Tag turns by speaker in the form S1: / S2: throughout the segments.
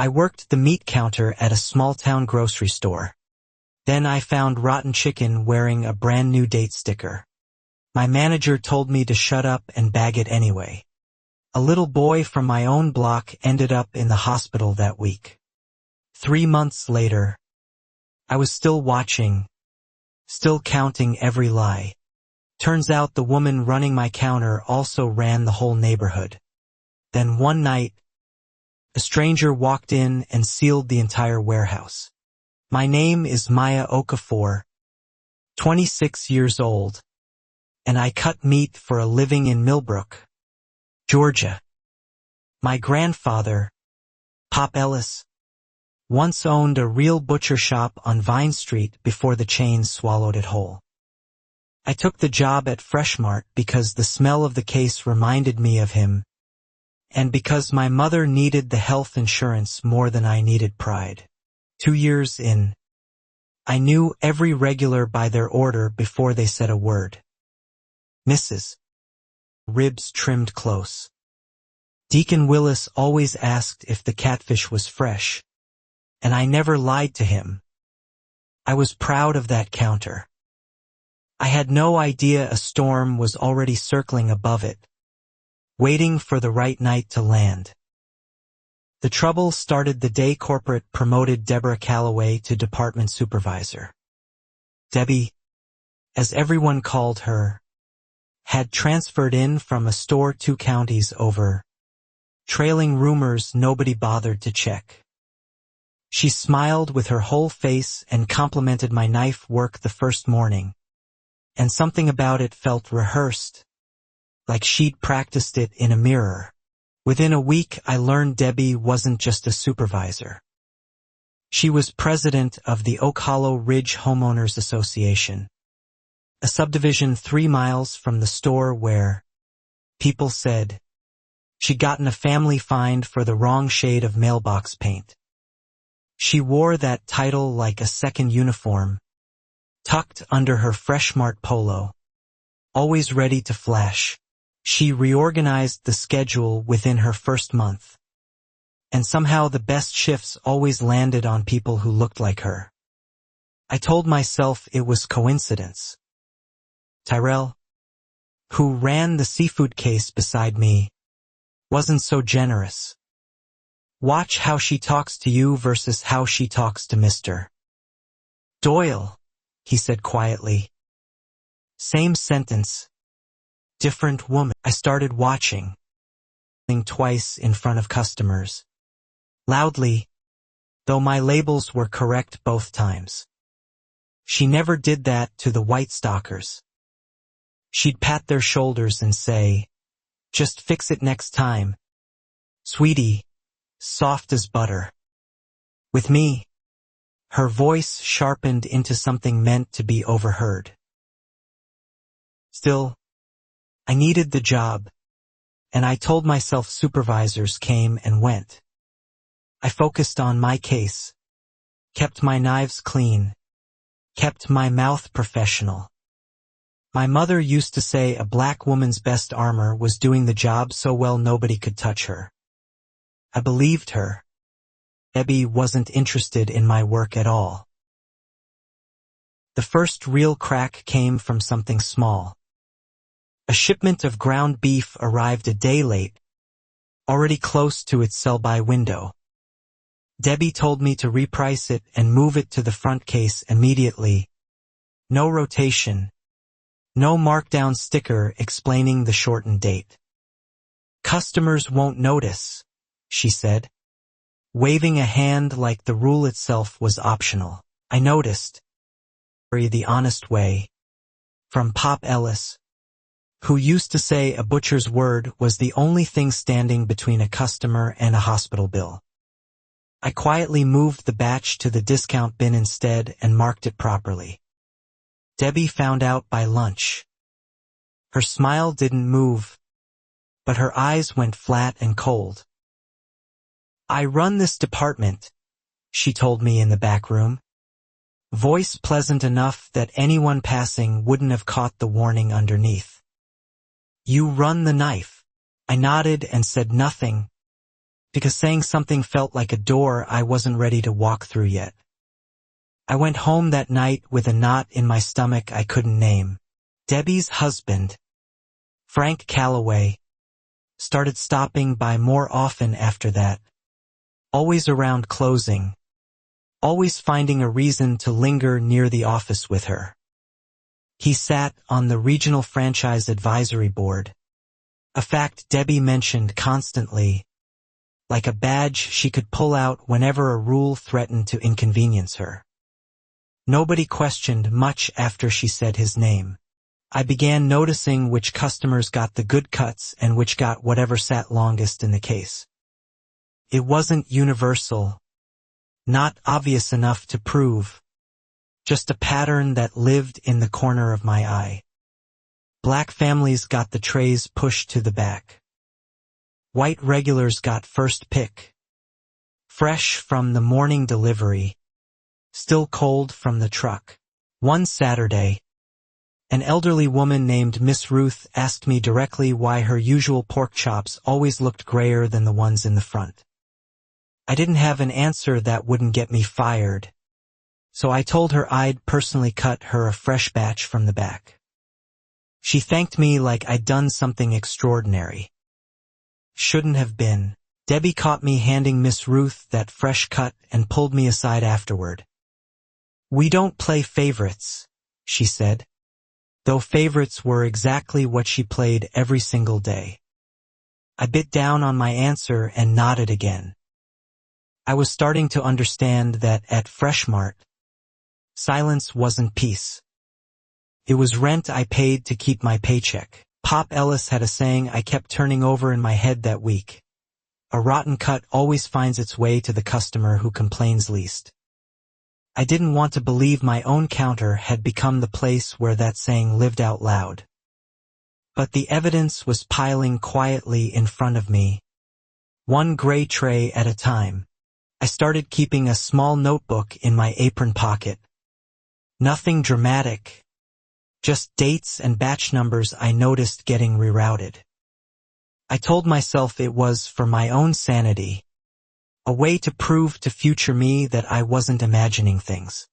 S1: I worked the meat counter at a small-town grocery store. Then I found rotten chicken wearing a brand-new date sticker. My manager told me to shut up and bag it anyway. A little boy from my own block ended up in the hospital that week. 3 months later, I was still watching, still counting every lie. Turns out the woman running my counter also ran the whole neighborhood. Then one night, a stranger walked in and sealed the entire warehouse. My name is Maya Okafor, 26 years old, and I cut meat for a living in Millbrook, Georgia. My grandfather, Pop Ellis, once owned a real butcher shop on Vine Street before the chain swallowed it whole. I took the job at Freshmart because the smell of the case reminded me of him, and because my mother needed the health insurance more than I needed pride. 2 years in, I knew every regular by their order before they said a word. Mrs. Ribs trimmed close. Deacon Willis always asked if the catfish was fresh, and I never lied to him. I was proud of that counter. I had no idea a storm was already circling above it, waiting for the right night to land. The trouble started the day corporate promoted Deborah Calloway to department supervisor. Debbie, as everyone called her, had transferred in from a store 2 counties over, trailing rumors nobody bothered to check. She smiled with her whole face and complimented my knife work the first morning, and something about it felt rehearsed, like she'd practiced it in a mirror. Within a week, I learned Debbie wasn't just a supervisor. She was president of the Oak Hollow Ridge Homeowners Association, a subdivision 3 miles from the store where, people said, she'd gotten a family fined for the wrong shade of mailbox paint. She wore that title like a second uniform, tucked under her Freshmart polo, always ready to flash. She reorganized the schedule within her first month, and somehow the best shifts always landed on people who looked like her. I told myself it was coincidence. Tyrell, who ran the seafood case beside me, wasn't so generous. Watch how she talks to you versus how she talks to Mr. Doyle, he said quietly. Same sentence. Different woman. I started watching, twice in front of customers. Loudly, though my labels were correct both times. She never did that to the White Stalkers. She'd pat their shoulders and say, just fix it next time. Sweetie, soft as butter. With me, her voice sharpened into something meant to be overheard. Still, I needed the job, and I told myself supervisors came and went. I focused on my case, kept my knives clean, kept my mouth professional. My mother used to say a black woman's best armor was doing the job so well nobody could touch her. I believed her. Debbie wasn't interested in my work at all. The first real crack came from something small. A shipment of ground beef arrived a day late, already close to its sell-by window. Debbie told me to reprice it and move it to the front case immediately. No rotation. No markdown sticker explaining the shortened date. Customers won't notice, she said, waving a hand like the rule itself was optional. I noticed, the honest way, from Pop Ellis, who used to say a butcher's word was the only thing standing between a customer and a hospital bill. I quietly moved the batch to the discount bin instead and marked it properly. Debbie found out by lunch. Her smile didn't move, but her eyes went flat and cold. I run this department, she told me in the back room. Voice pleasant enough that anyone passing wouldn't have caught the warning underneath. You run the knife. I nodded and said nothing, because saying something felt like a door I wasn't ready to walk through yet. I went home that night with a knot in my stomach I couldn't name. Debbie's husband, Frank Calloway, started stopping by more often after that, always around closing, always finding a reason to linger near the office with her. He sat on the Regional Franchise Advisory Board, a fact Debbie mentioned constantly, like a badge she could pull out whenever a rule threatened to inconvenience her. Nobody questioned much after she said his name. I began noticing which customers got the good cuts and which got whatever sat longest in the case. It wasn't universal, not obvious enough to prove, just a pattern that lived in the corner of my eye. Black families got the trays pushed to the back. White regulars got first pick. Fresh from the morning delivery, still cold from the truck. One Saturday, an elderly woman named Miss Ruth asked me directly why her usual pork chops always looked grayer than the ones in the front. I didn't have an answer that wouldn't get me fired, so I told her I'd personally cut her a fresh batch from the back. She thanked me like I'd done something extraordinary. Shouldn't have been. Debbie caught me handing Miss Ruth that fresh cut and pulled me aside afterward. "We don't play favorites," she said, though favorites were exactly what she played every single day. I bit down on my answer and nodded again. I was starting to understand that at Freshmart, silence wasn't peace. It was rent I paid to keep my paycheck. Pop Ellis had a saying I kept turning over in my head that week. A rotten cut always finds its way to the customer who complains least. I didn't want to believe my own counter had become the place where that saying lived out loud. But the evidence was piling quietly in front of me, one gray tray at a time. I started keeping a small notebook in my apron pocket. Nothing dramatic, just dates and batch numbers I noticed getting rerouted. I told myself it was for my own sanity, a way to prove to future me that I wasn't imagining things.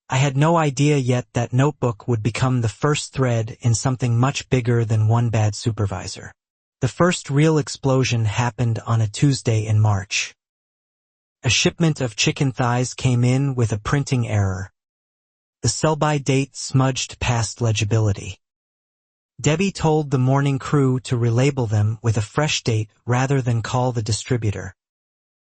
S1: I had no idea yet that notebook would become the first thread in something much bigger than one bad supervisor. The first real explosion happened on a Tuesday in March. A shipment of chicken thighs came in with a printing error. The sell-by date smudged past legibility. Debbie told the morning crew to relabel them with a fresh date rather than call the distributor,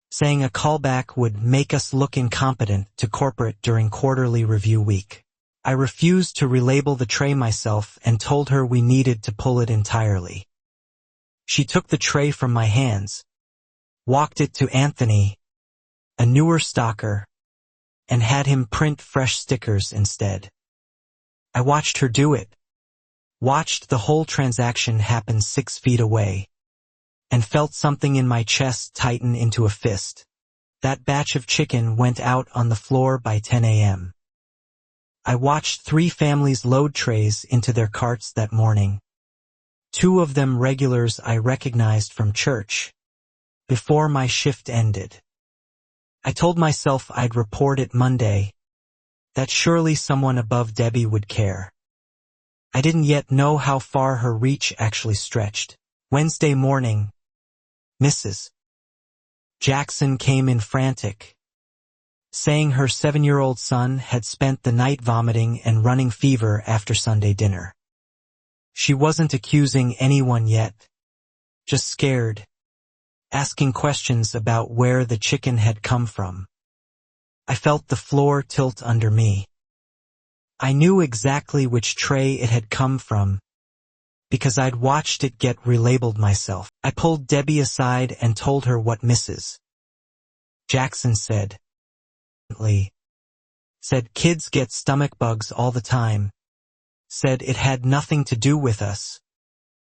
S1: saying a callback would make us look incompetent to corporate during quarterly review week. I refused to relabel the tray myself and told her we needed to pull it entirely. She took the tray from my hands, walked it to Anthony, a newer stocker, and had him print fresh stickers instead. I watched her do it, watched the whole transaction happen 6 feet away, and felt something in my chest tighten into a fist. That batch of chicken went out on the floor by 10 a.m. I watched 3 families load trays into their carts that morning. 2 of them regulars I recognized from church, before my shift ended. I told myself I'd report it Monday, that surely someone above Debbie would care. I didn't yet know how far her reach actually stretched. Wednesday morning, Mrs. Jackson came in frantic, saying her 7-year-old son had spent the night vomiting and running fever after Sunday dinner. She wasn't accusing anyone yet, just scared, asking questions about where the chicken had come from. I felt the floor tilt under me. I knew exactly which tray it had come from, because I'd watched it get relabeled myself. I pulled Debbie aside and told her what Mrs. Jackson said. Said kids get stomach bugs all the time. Said it had nothing to do with us.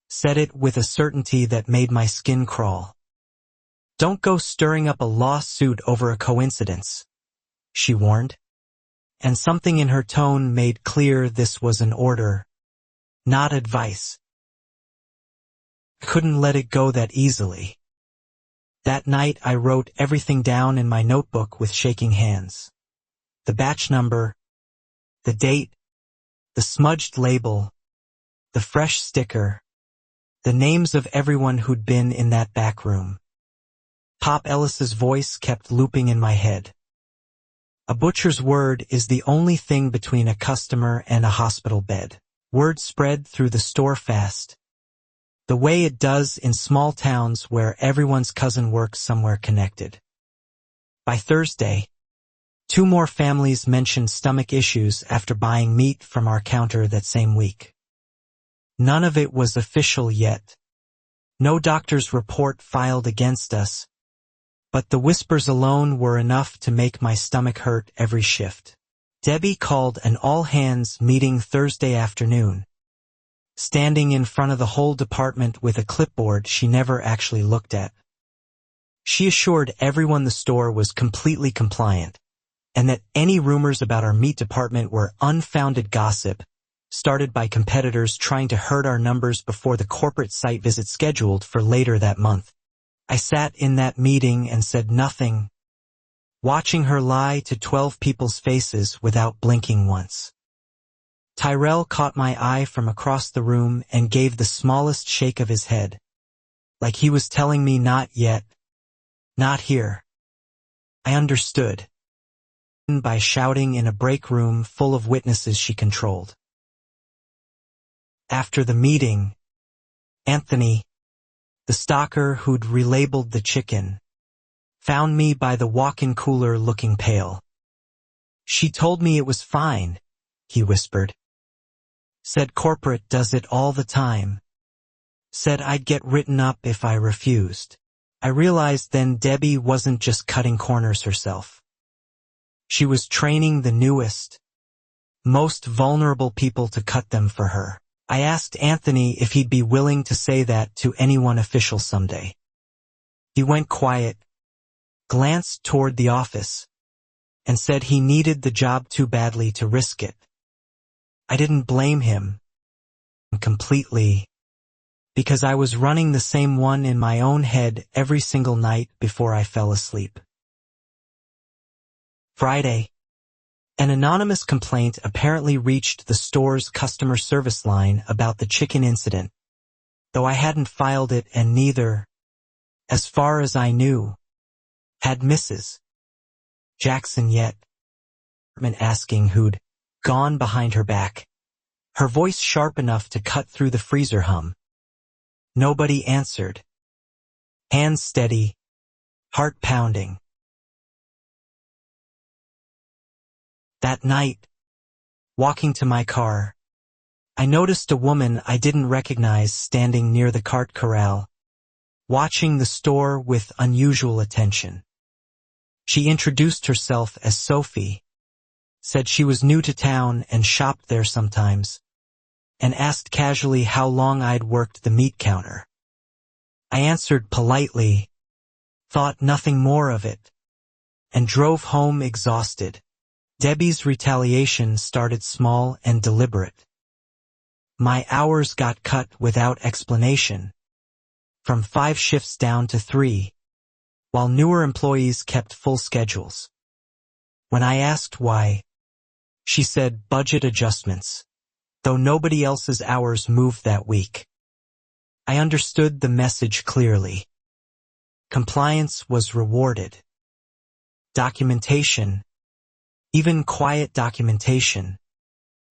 S1: Said it with a certainty that made my skin crawl. "Don't go stirring up a lawsuit over a coincidence," she warned. And something in her tone made clear this was an order, not advice. I couldn't let it go that easily. That night I wrote everything down in my notebook with shaking hands. The batch number, the date, the smudged label, the fresh sticker, the names of everyone who'd been in that back room. Pop Ellis's voice kept looping in my head. A butcher's word is the only thing between a customer and a hospital bed. Word spread through the store fast, the way it does in small towns where everyone's cousin works somewhere connected. By Thursday, 2 more families mentioned stomach issues after buying meat from our counter that same week. None of it was official yet. No doctor's report filed against us, but the whispers alone were enough to make my stomach hurt every shift. Debbie called an all-hands meeting Thursday afternoon, standing in front of the whole department with a clipboard she never actually looked at. She assured everyone the store was completely compliant, and that any rumors about our meat department were unfounded gossip, started by competitors trying to hurt our numbers before the corporate site visit scheduled for later that month. I sat in that meeting and said nothing, watching her lie to 12 people's faces without blinking once. Tyrell caught my eye from across the room and gave the smallest shake of his head, like he was telling me not yet, not here. I understood, by shouting in a break room full of witnesses she controlled. After the meeting, Anthony, the stalker who'd relabeled the chicken, found me by the walk-in cooler looking pale. She told me it was fine, he whispered. Said corporate does it all the time. Said I'd get written up if I refused. I realized then Debbie wasn't just cutting corners herself. She was training the newest, most vulnerable people to cut them for her. I asked Anthony if he'd be willing to say that to anyone official someday. He went quiet, glanced toward the office, and said he needed the job too badly to risk it. I didn't blame him completely, because I was running the same one in my own head every single night before I fell asleep. Friday. An anonymous complaint apparently reached the store's customer service line about the chicken incident, though I hadn't filed it and neither, as far as I knew, had Mrs. Jackson yet. Asking who'd gone behind her back, her voice sharp enough to cut through the freezer hum. Nobody answered. Hands steady, heart pounding. That night, walking to my car, I noticed a woman I didn't recognize standing near the cart corral, watching the store with unusual attention. She introduced herself as Sophie, said she was new to town and shopped there sometimes, and asked casually how long I'd worked the meat counter. I answered politely, thought nothing more of it, and drove home exhausted. Debbie's retaliation started small and deliberate. My hours got cut without explanation, from 5 shifts down to 3, while newer employees kept full schedules. When I asked why, she said budget adjustments, though nobody else's hours moved that week. I understood the message clearly. Compliance was rewarded. Documentation, even quiet documentation,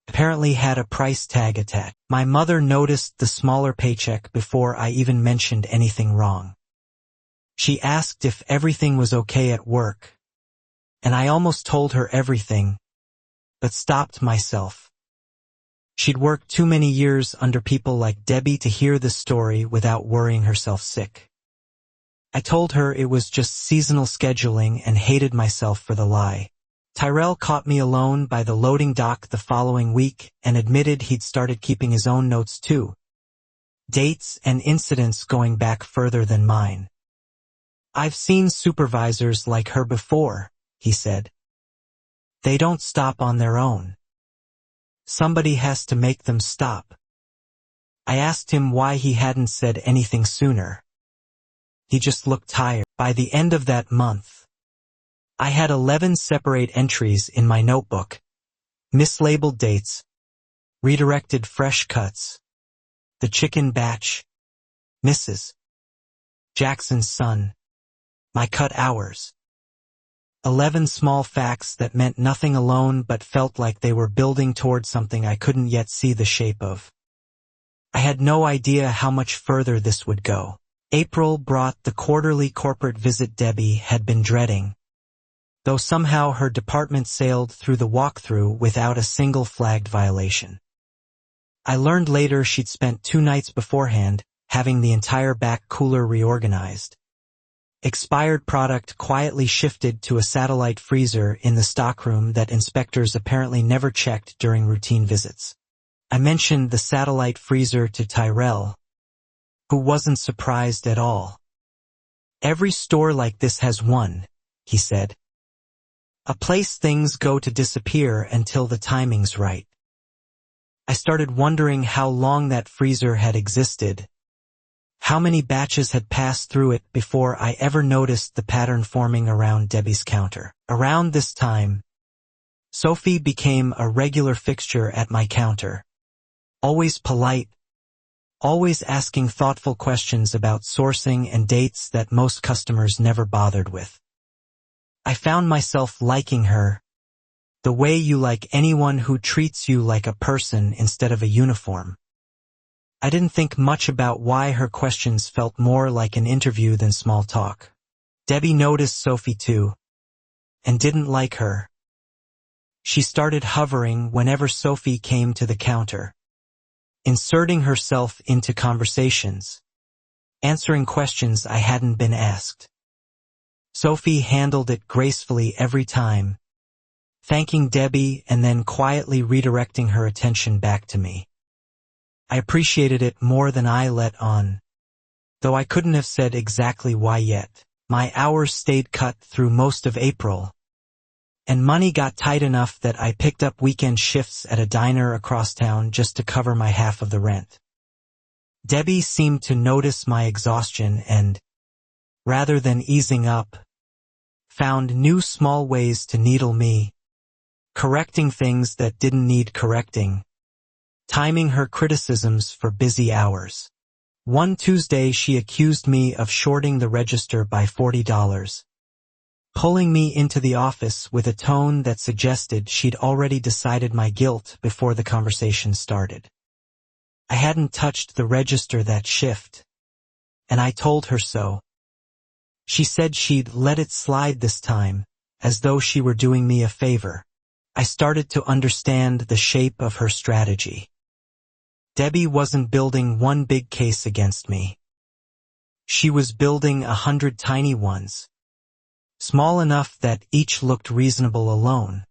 S1: apparently had a price tag attached. My mother noticed the smaller paycheck before I even mentioned anything wrong. She asked if everything was okay at work, and I almost told her everything, but stopped myself. She'd worked too many years under people like Debbie to hear the story without worrying herself sick. I told her it was just seasonal scheduling and hated myself for the lie. Tyrell caught me alone by the loading dock the following week and admitted he'd started keeping his own notes too. Dates and incidents going back further than mine. I've seen supervisors like her before, he said. They don't stop on their own. Somebody has to make them stop. I asked him why he hadn't said anything sooner. He just looked tired. By the end of that month, I had 11 separate entries in my notebook, mislabeled dates, redirected fresh cuts, the chicken batch, Mrs. Jackson's son, my cut hours. 11 small facts that meant nothing alone but felt like they were building toward something I couldn't yet see the shape of. I had no idea how much further this would go. April brought the quarterly corporate visit Debbie had been dreading, though somehow her department sailed through the walkthrough without a single flagged violation. I learned later she'd spent 2 nights beforehand having the entire back cooler reorganized. Expired product quietly shifted to a satellite freezer in the stockroom that inspectors apparently never checked during routine visits. I mentioned the satellite freezer to Tyrell, who wasn't surprised at all. "Every store like this has one," he said. "A place things go to disappear until the timing's right." I started wondering how long that freezer had existed, how many batches had passed through it before I ever noticed the pattern forming around Debbie's counter. Around this time, Sophie became a regular fixture at my counter. Always polite, always asking thoughtful questions about sourcing and dates that most customers never bothered with. I found myself liking her, the way you like anyone who treats you like a person instead of a uniform. I didn't think much about why her questions felt more like an interview than small talk. Debbie noticed Sophie too, and didn't like her. She started hovering whenever Sophie came to the counter, inserting herself into conversations, answering questions I hadn't been asked. Sophie handled it gracefully every time, thanking Debbie and then quietly redirecting her attention back to me. I appreciated it more than I let on, though I couldn't have said exactly why yet. My hours stayed cut through most of April, and money got tight enough that I picked up weekend shifts at a diner across town just to cover my half of the rent. Debbie seemed to notice my exhaustion and, rather than easing up, found new small ways to needle me, correcting things that didn't need correcting, timing her criticisms for busy hours. One Tuesday she accused me of shorting the register by $40, pulling me into the office with a tone that suggested she'd already decided my guilt before the conversation started. I hadn't touched the register that shift, and I told her so. She said she'd let it slide this time, as though she were doing me a favor. I started to understand the shape of her strategy. Debbie wasn't building one big case against me. She was building 100 tiny ones, small enough that each looked reasonable alone,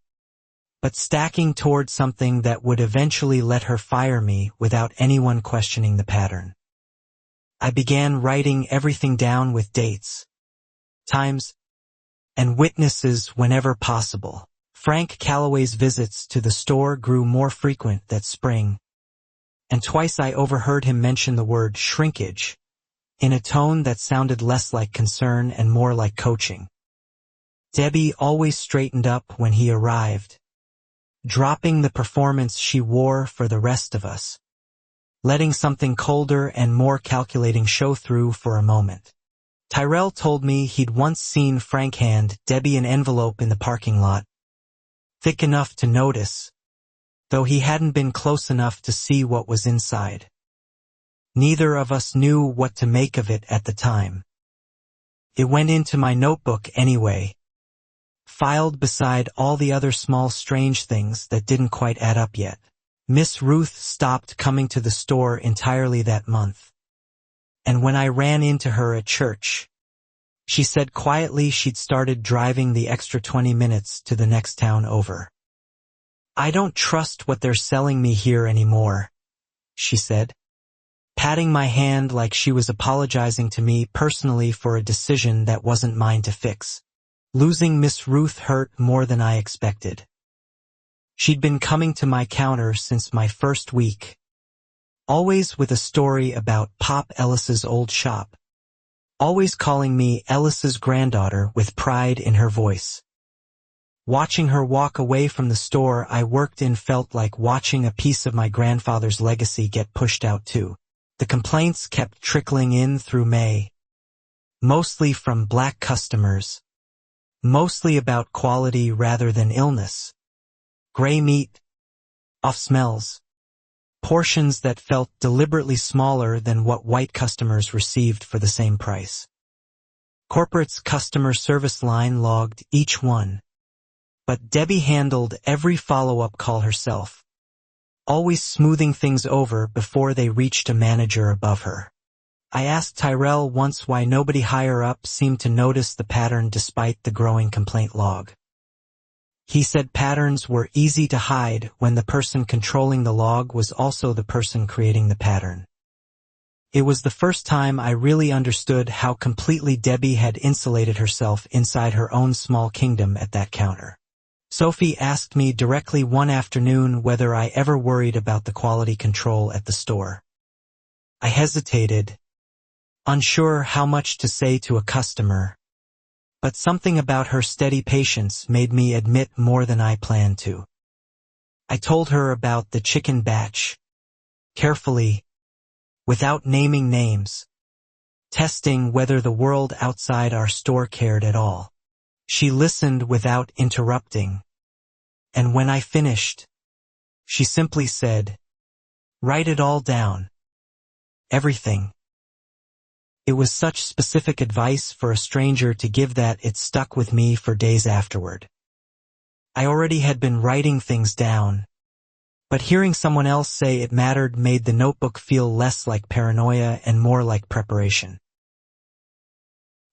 S1: but stacking toward something that would eventually let her fire me without anyone questioning the pattern. I began writing everything down with dates, times, and witnesses whenever possible. Frank Calloway's visits to the store grew more frequent that spring, and twice I overheard him mention the word shrinkage, in a tone that sounded less like concern and more like coaching. Debbie always straightened up when he arrived, dropping the performance she wore for the rest of us, letting something colder and more calculating show through for a moment. Tyrell told me he'd once seen Frank hand Debbie an envelope in the parking lot, thick enough to notice, though he hadn't been close enough to see what was inside. Neither of us knew what to make of it at the time. It went into my notebook anyway, filed beside all the other small strange things that didn't quite add up yet. Miss Ruth stopped coming to the store entirely that month, and when I ran into her at church, she said quietly she'd started driving the extra 20 minutes to the next town over. "I don't trust what they're selling me here anymore," she said, patting my hand like she was apologizing to me personally for a decision that wasn't mine to fix. Losing Miss Ruth hurt more than I expected. She'd been coming to my counter since my first week, always with a story about Pop Ellis's old shop, always calling me Ellis's granddaughter with pride in her voice. Watching her walk away from the store I worked in felt like watching a piece of my grandfather's legacy get pushed out too. The complaints kept trickling in through May, mostly from black customers, mostly about quality rather than illness. Gray meat, off smells, portions that felt deliberately smaller than what white customers received for the same price. Corporate's customer service line logged each one, but Debbie handled every follow-up call herself, always smoothing things over before they reached a manager above her. I asked Tyrell once why nobody higher up seemed to notice the pattern despite the growing complaint log. He said patterns were easy to hide when the person controlling the log was also the person creating the pattern. It was the first time I really understood how completely Debbie had insulated herself inside her own small kingdom at that counter. Sophie asked me directly one afternoon whether I ever worried about the quality control at the store. I hesitated, unsure how much to say to a customer, but something about her steady patience made me admit more than I planned to. I told her about the chicken batch, carefully, without naming names, testing whether the world outside our store cared at all. She listened without interrupting, and when I finished, she simply said, "Write it all down. Everything." It was such specific advice for a stranger to give that it stuck with me for days afterward. I already had been writing things down, but hearing someone else say it mattered made the notebook feel less like paranoia and more like preparation.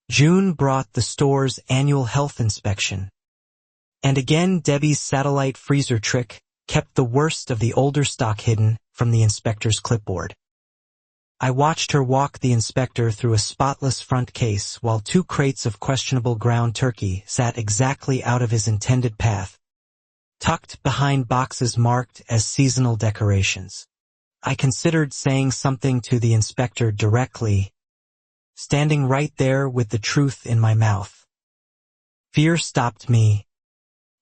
S1: June brought the store's annual health inspection. And again Debbie's satellite freezer trick kept the worst of the older stock hidden from the inspector's clipboard. I watched her walk the inspector through a spotless front case while 2 crates of questionable ground turkey sat exactly out of his intended path, tucked behind boxes marked as seasonal decorations. I considered saying something to the inspector directly, standing right there with the truth in my mouth. Fear stopped me,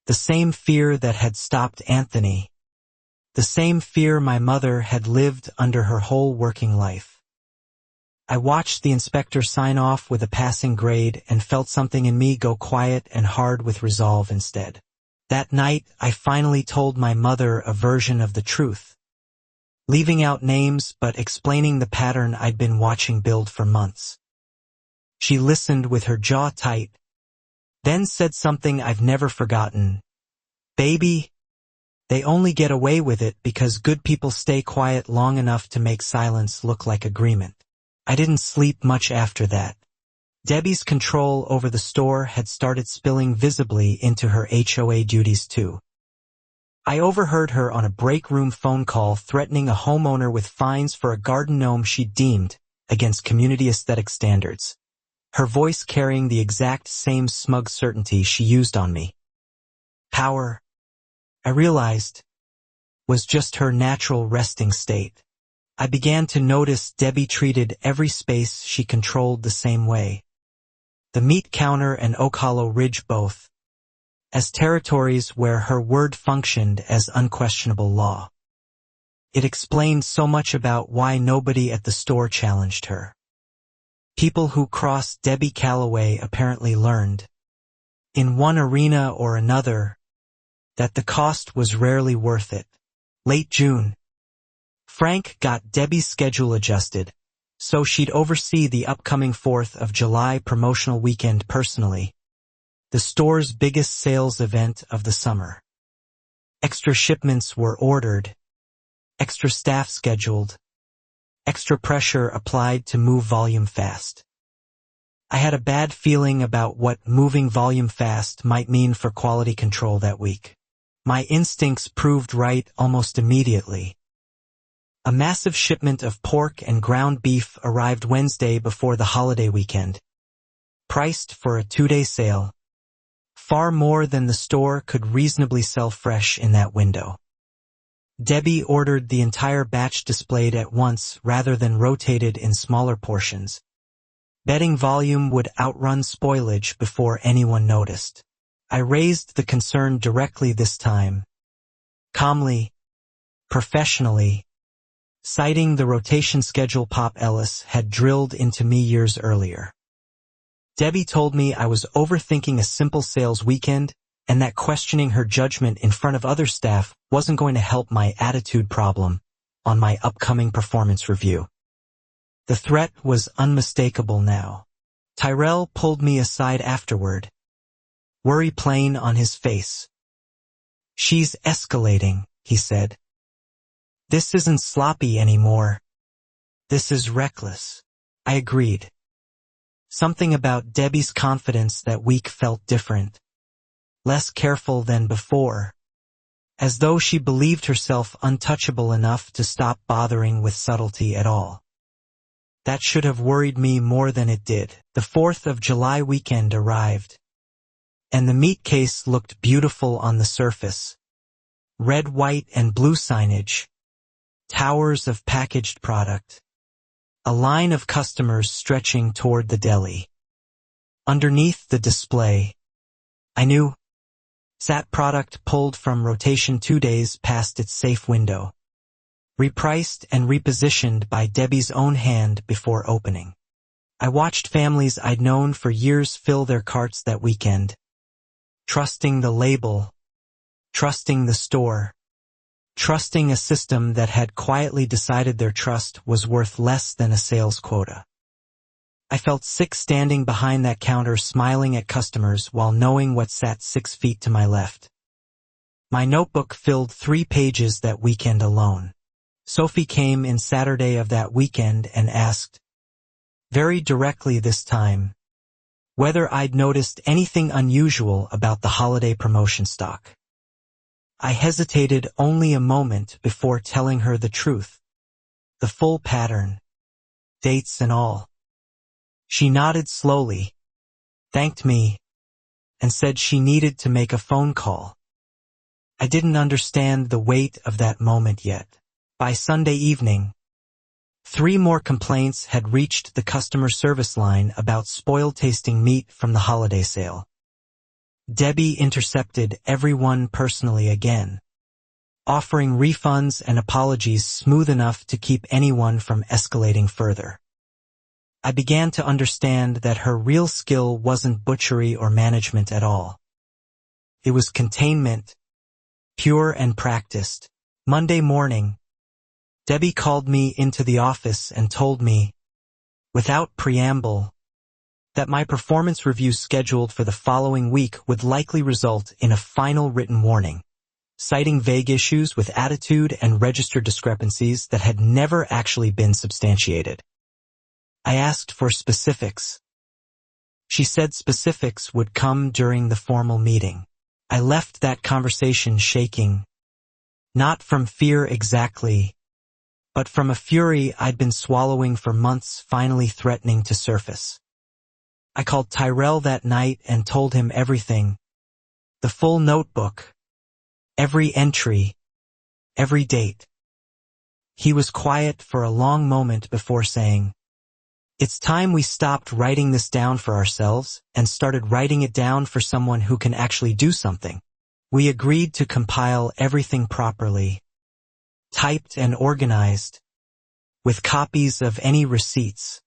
S1: the same fear that had stopped Anthony, the same fear my mother had lived under her whole working life. I watched the inspector sign off with a passing grade and felt something in me go quiet and hard with resolve instead. That night, I finally told my mother a version of the truth, leaving out names but explaining the pattern I'd been watching build for months. She listened with her jaw tight, then said something I've never forgotten. "Baby, they only get away with it because good people stay quiet long enough to make silence look like agreement." I didn't sleep much after that. Debbie's control over the store had started spilling visibly into her HOA duties too. I overheard her on a break room phone call threatening a homeowner with fines for a garden gnome she deemed against community aesthetic standards, her voice carrying the exact same smug certainty she used on me. Power, I realized, was just her natural resting state. I began to notice Debbie treated every space she controlled the same way. The meat counter and Oak Hollow Ridge both, as territories where her word functioned as unquestionable law. It explained so much about why nobody at the store challenged her. People who crossed Debbie Calloway apparently learned, in one arena or another, that the cost was rarely worth it. Late June, Frank got Debbie's schedule adjusted, so she'd oversee the upcoming 4th of July promotional weekend personally, the store's biggest sales event of the summer. Extra shipments were ordered, extra staff scheduled, extra pressure applied to move volume fast. I had a bad feeling about what moving volume fast might mean for quality control that week. My instincts proved right almost immediately. A massive shipment of pork and ground beef arrived Wednesday before the holiday weekend, priced for a 2-day sale, far more than the store could reasonably sell fresh in that window. Debbie ordered the entire batch displayed at once rather than rotated in smaller portions, Betting volume would outrun spoilage before anyone noticed. I raised the concern directly this time, calmly, professionally, citing the rotation schedule Pop Ellis had drilled into me years earlier. Debbie told me I was overthinking a simple sales weekend and that questioning her judgment in front of other staff wasn't going to help my attitude problem on my upcoming performance review. The threat was unmistakable now. Tyrell pulled me aside afterward, worry plain on his face. "She's escalating," he said. "This isn't sloppy anymore. This is reckless." I agreed. Something about Debbie's confidence that week felt different, less careful than before, as though she believed herself untouchable enough to stop bothering with subtlety at all. That should have worried me more than it did. The 4th of July weekend arrived, and the meat case looked beautiful on the surface. Red, white, and blue signage, towers of packaged product, a line of customers stretching toward the deli. Underneath the display, I knew, sat product pulled from rotation 2 days past its safe window, repriced and repositioned by Debbie's own hand before opening. I watched families I'd known for years fill their carts that weekend, trusting the label, trusting the store, trusting a system that had quietly decided their trust was worth less than a sales quota. I felt sick standing behind that counter smiling at customers while knowing what sat 6 feet to my left. My notebook filled 3 pages that weekend alone. Sophie came in Saturday of that weekend and asked, very directly this time, whether I'd noticed anything unusual about the holiday promotion stock. I hesitated only a moment before telling her the truth, the full pattern, dates and all. She nodded slowly, thanked me, and said she needed to make a phone call. I didn't understand the weight of that moment yet. By Sunday evening, 3 more complaints had reached the customer service line about spoiled-tasting meat from the holiday sale. Debbie intercepted everyone personally again, offering refunds and apologies smooth enough to keep anyone from escalating further. I began to understand that her real skill wasn't butchery or management at all. It was containment, pure and practiced. Monday morning, Debbie called me into the office and told me, without preamble, that my performance review scheduled for the following week would likely result in a final written warning, citing vague issues with attitude and register discrepancies that had never actually been substantiated. I asked for specifics. She said specifics would come during the formal meeting. I left that conversation shaking, not from fear exactly, but from a fury I'd been swallowing for months finally threatening to surface. I called Tyrell that night and told him everything, the full notebook, every entry, every date. He was quiet for a long moment before saying, "It's time we stopped writing this down for ourselves and started writing it down for someone who can actually do something." We agreed to compile everything properly, typed and organized, with copies of any receipts,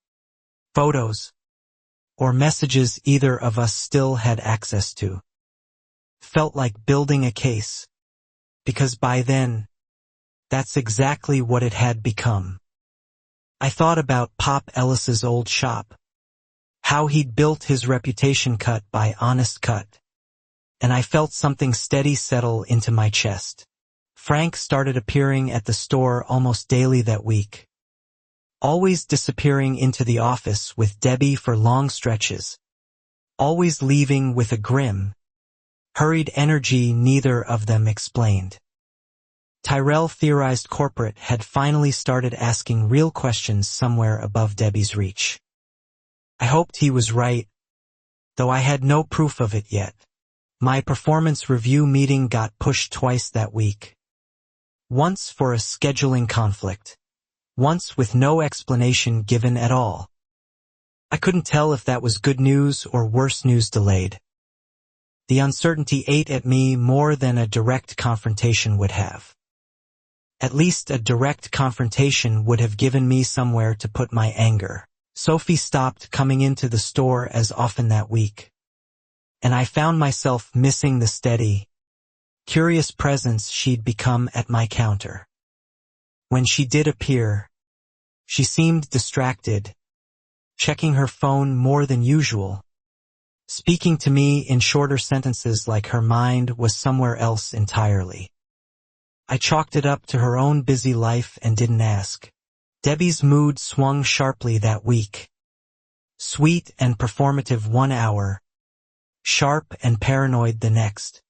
S1: photos, or messages either of us still had access to. Felt like building a case, because by then, that's exactly what it had become. I thought about Pop Ellis's old shop, how he'd built his reputation cut by honest cut, and I felt something steady settle into my chest. Frank started appearing at the store almost daily that week, always disappearing into the office with Debbie for long stretches, always leaving with a grim, hurried energy neither of them explained. Tyrell theorized corporate had finally started asking real questions somewhere above Debbie's reach. I hoped he was right, though I had no proof of it yet. My performance review meeting got pushed twice that week. Once for a scheduling conflict, once with no explanation given at all. I couldn't tell if that was good news or worse news delayed. The uncertainty ate at me more than a direct confrontation would have. At least a direct confrontation would have given me somewhere to put my anger. Sophie stopped coming into the store as often that week, and I found myself missing the steady, curious presence she'd become at my counter. When she did appear, she seemed distracted, checking her phone more than usual, speaking to me in shorter sentences like her mind was somewhere else entirely. I chalked it up to her own busy life and didn't ask. Debbie's mood swung sharply that week. Sweet and performative 1 hour, sharp and paranoid the next.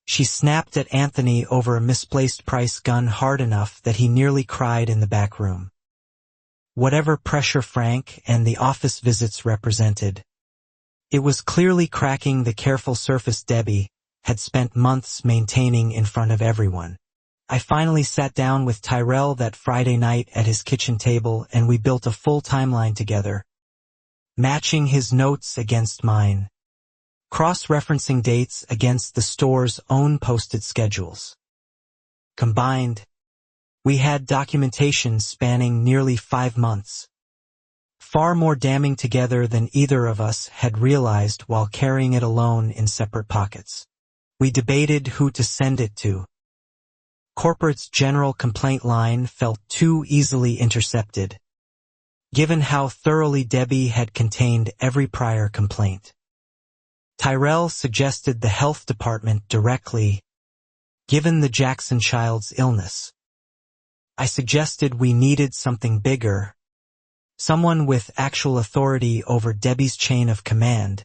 S1: She snapped at Anthony over a misplaced price gun hard enough that he nearly cried in the back room. Whatever pressure Frank and the office visits represented, it was clearly cracking the careful surface Debbie had spent months maintaining in front of everyone. I finally sat down with Tyrell that Friday night at his kitchen table and we built a full timeline together, matching his notes against mine, cross-referencing dates against the store's own posted schedules. Combined, we had documentation spanning nearly 5 months, far more damning together than either of us had realized while carrying it alone in separate pockets. We debated who to send it to. Corporate's general complaint line felt too easily intercepted, given how thoroughly Debbie had contained every prior complaint. Tyrell suggested the health department directly, given the Jackson child's illness. I suggested we needed something bigger, someone with actual authority over Debbie's chain of command,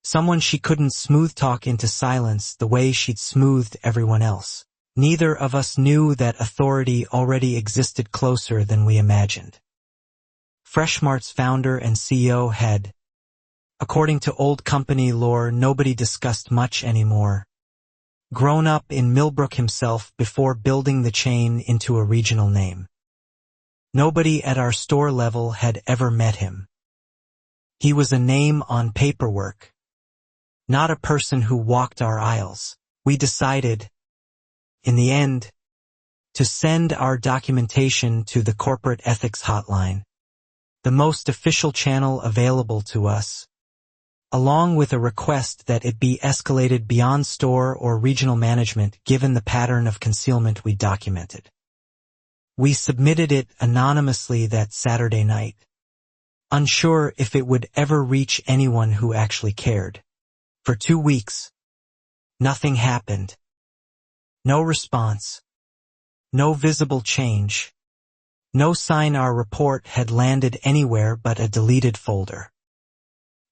S1: someone she couldn't smooth-talk into silence the way she'd smoothed everyone else. Neither of us knew that authority already existed closer than we imagined. Freshmart's founder and CEO had, according to old company lore nobody discussed much anymore, grown up in Millbrook himself before building the chain into a regional name. Nobody at our store level had ever met him. He was a name on paperwork, not a person who walked our aisles. We decided, in the end, to send our documentation to the corporate ethics hotline, the most official channel available to us, along with a request that it be escalated beyond store or regional management given the pattern of concealment we documented. We submitted it anonymously that Saturday night, unsure if it would ever reach anyone who actually cared. For 2 weeks, nothing happened. No response. No visible change. No sign our report had landed anywhere but a deleted folder.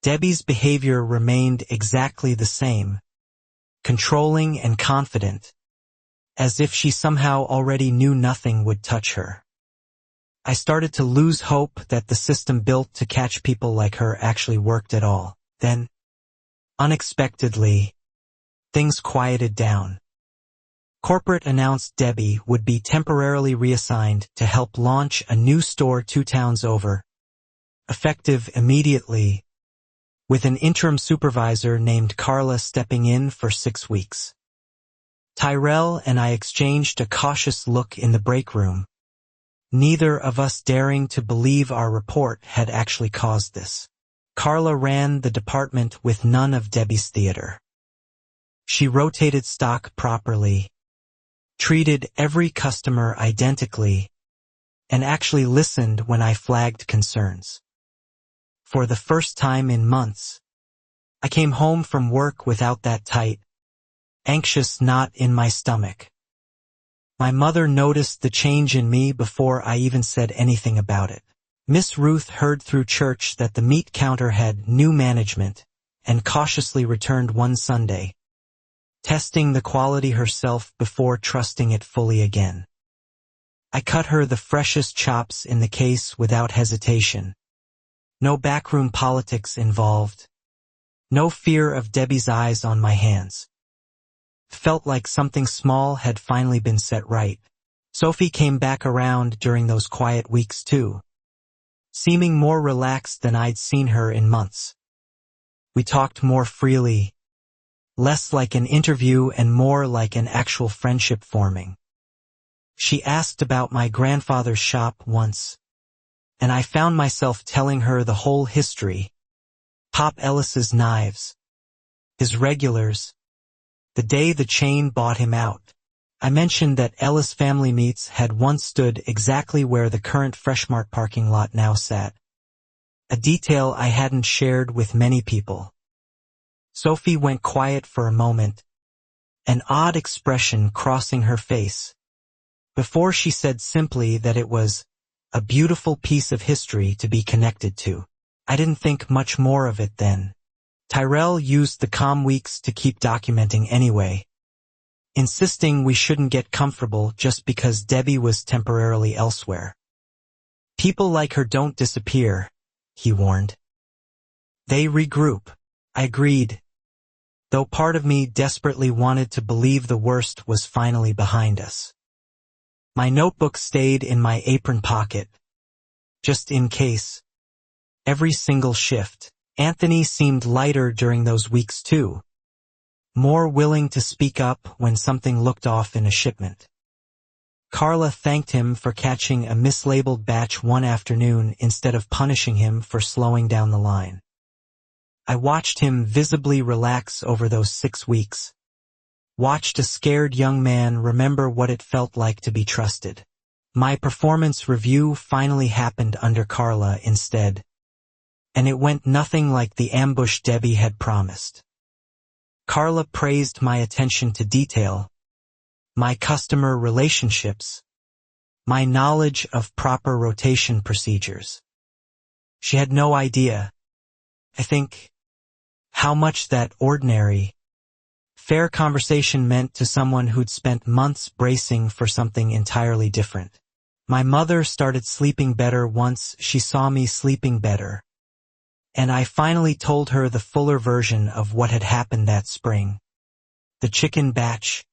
S1: Debbie's behavior remained exactly the same, controlling and confident, as if she somehow already knew nothing would touch her. I started to lose hope that the system built to catch people like her actually worked at all. Then, unexpectedly, things quieted down. Corporate announced Debbie would be temporarily reassigned to help launch a new store 2 towns over, effective immediately, with an interim supervisor named Carla stepping in for 6 weeks. Tyrell and I exchanged a cautious look in the break room, neither of us daring to believe our report had actually caused this. Carla ran the department with none of Debbie's theater. She rotated stock properly, treated every customer identically, and actually listened when I flagged concerns. For the first time in months, I came home from work without that tight, anxious knot in my stomach. My mother noticed the change in me before I even said anything about it. Miss Ruth heard through church that the meat counter had new management and cautiously returned one Sunday, testing the quality herself before trusting it fully again. I cut her the freshest chops in the case without hesitation. No backroom politics involved. No fear of Debbie's eyes on my hands. Felt like something small had finally been set right. Sophie came back around during those quiet weeks too. seeming more relaxed than I'd seen her in months. We talked more freely, less like an interview and more like an actual friendship forming. She asked about my grandfather's shop once, and I found myself telling her the whole history. Pop Ellis's knives, his regulars, the day the chain bought him out. I mentioned that Ellis Family Meats had once stood exactly where the current Freshmart parking lot now sat, a detail I hadn't shared with many people. Sophie went quiet for a moment, an odd expression crossing her face, before she said simply that it was a beautiful piece of history to be connected to. I didn't think much more of it then. Tyrell used the calm weeks to keep documenting anyway, insisting we shouldn't get comfortable just because Debbie was temporarily elsewhere. People like her don't disappear, he warned. They regroup. I agreed, though part of me desperately wanted to believe the worst was finally behind us. My notebook stayed in my apron pocket, just in case. Every single shift. Anthony seemed lighter during those weeks too, more willing to speak up when something looked off in a shipment. Carla thanked him for catching a mislabeled batch one afternoon instead of punishing him for slowing down the line. I watched him visibly relax over those 6 weeks. Watched a scared young man remember what it felt like to be trusted. My performance review finally happened under Carla instead, and it went nothing like the ambush Debbie had promised. Carla praised my attention to detail, my customer relationships, my knowledge of proper rotation procedures. She had no idea, I think, how much that ordinary, fair conversation meant to someone who'd spent months bracing for something entirely different. My mother started sleeping better once she saw me sleeping better, and I finally told her the fuller version of what had happened that spring. The chicken batch,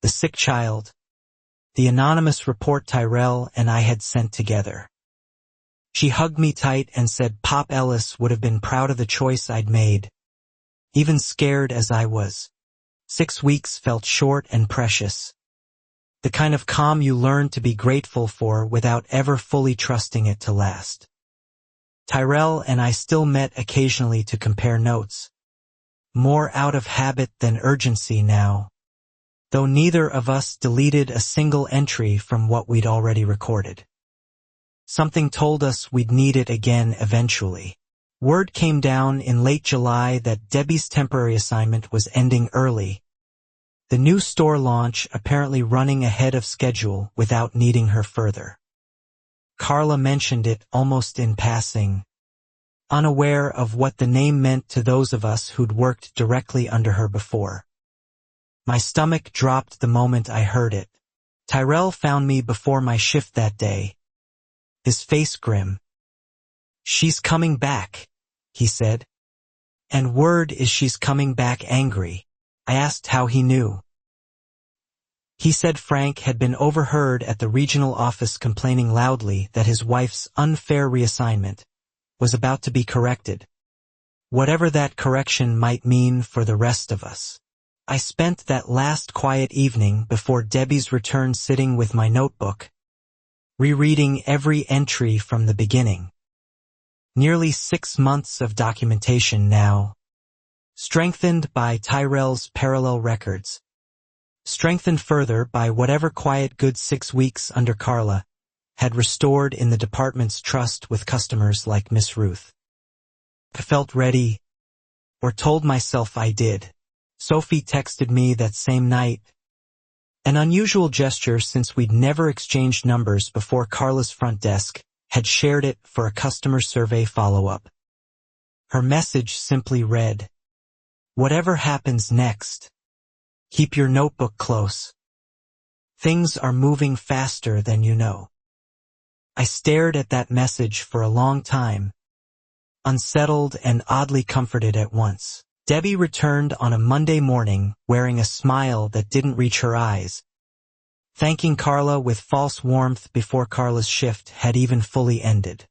S1: the sick child, the anonymous report Tyrell and I had sent together. She hugged me tight and said Pop Ellis would have been proud of the choice I'd made, even scared as I was. 6 weeks felt short and precious, the kind of calm you learn to be grateful for without ever fully trusting it to last. Tyrell and I still met occasionally to compare notes, more out of habit than urgency now, though neither of us deleted a single entry from what we'd already recorded. Something told us we'd need it again eventually. Word came down in late July that Debbie's temporary assignment was ending early, the new store launch apparently running ahead of schedule without needing her further. Carla mentioned it almost in passing, unaware of what the name meant to those of us who'd worked directly under her before. My stomach dropped the moment I heard it. Tyrell found me before my shift that day, his face grim. "She's coming back," he said. "And word is she's coming back angry." I asked how he knew. He said Frank had been overheard at the regional office complaining loudly that his wife's unfair reassignment was about to be corrected, whatever that correction might mean for the rest of us. I spent that last quiet evening before Debbie's return sitting with my notebook, rereading every entry from the beginning. Nearly 6 months of documentation now, strengthened by Tyrell's parallel records, strengthened further by whatever quiet good 6 weeks under Carla had restored in the department's trust with customers like Miss Ruth. I felt ready, or told myself I did. Sophie texted me that same night, an unusual gesture since we'd never exchanged numbers before Carla's front desk had shared it for a customer survey follow-up. Her message simply read, "Whatever happens next, keep your notebook close. Things are moving faster than you know." I stared at that message for a long time, unsettled and oddly comforted at once. Debbie returned on a Monday morning wearing a smile that didn't reach her eyes, thanking Carla with false warmth before Carla's shift had even fully ended.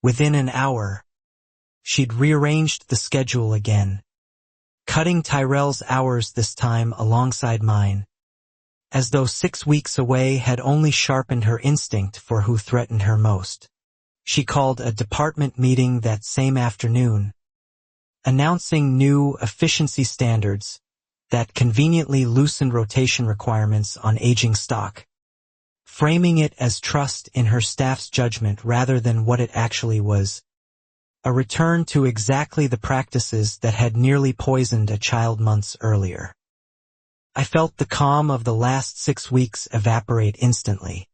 S1: Within an hour, she'd rearranged the schedule again, cutting Tyrell's hours this time alongside mine, as though 6 weeks away had only sharpened her instinct for who threatened her most. She called a department meeting that same afternoon, announcing new efficiency standards that conveniently loosened rotation requirements on aging stock, framing it as trust in her staff's judgment rather than what it actually was. A return to exactly the practices that had nearly poisoned a child months earlier. I felt the calm of the last 6 weeks evaporate instantly.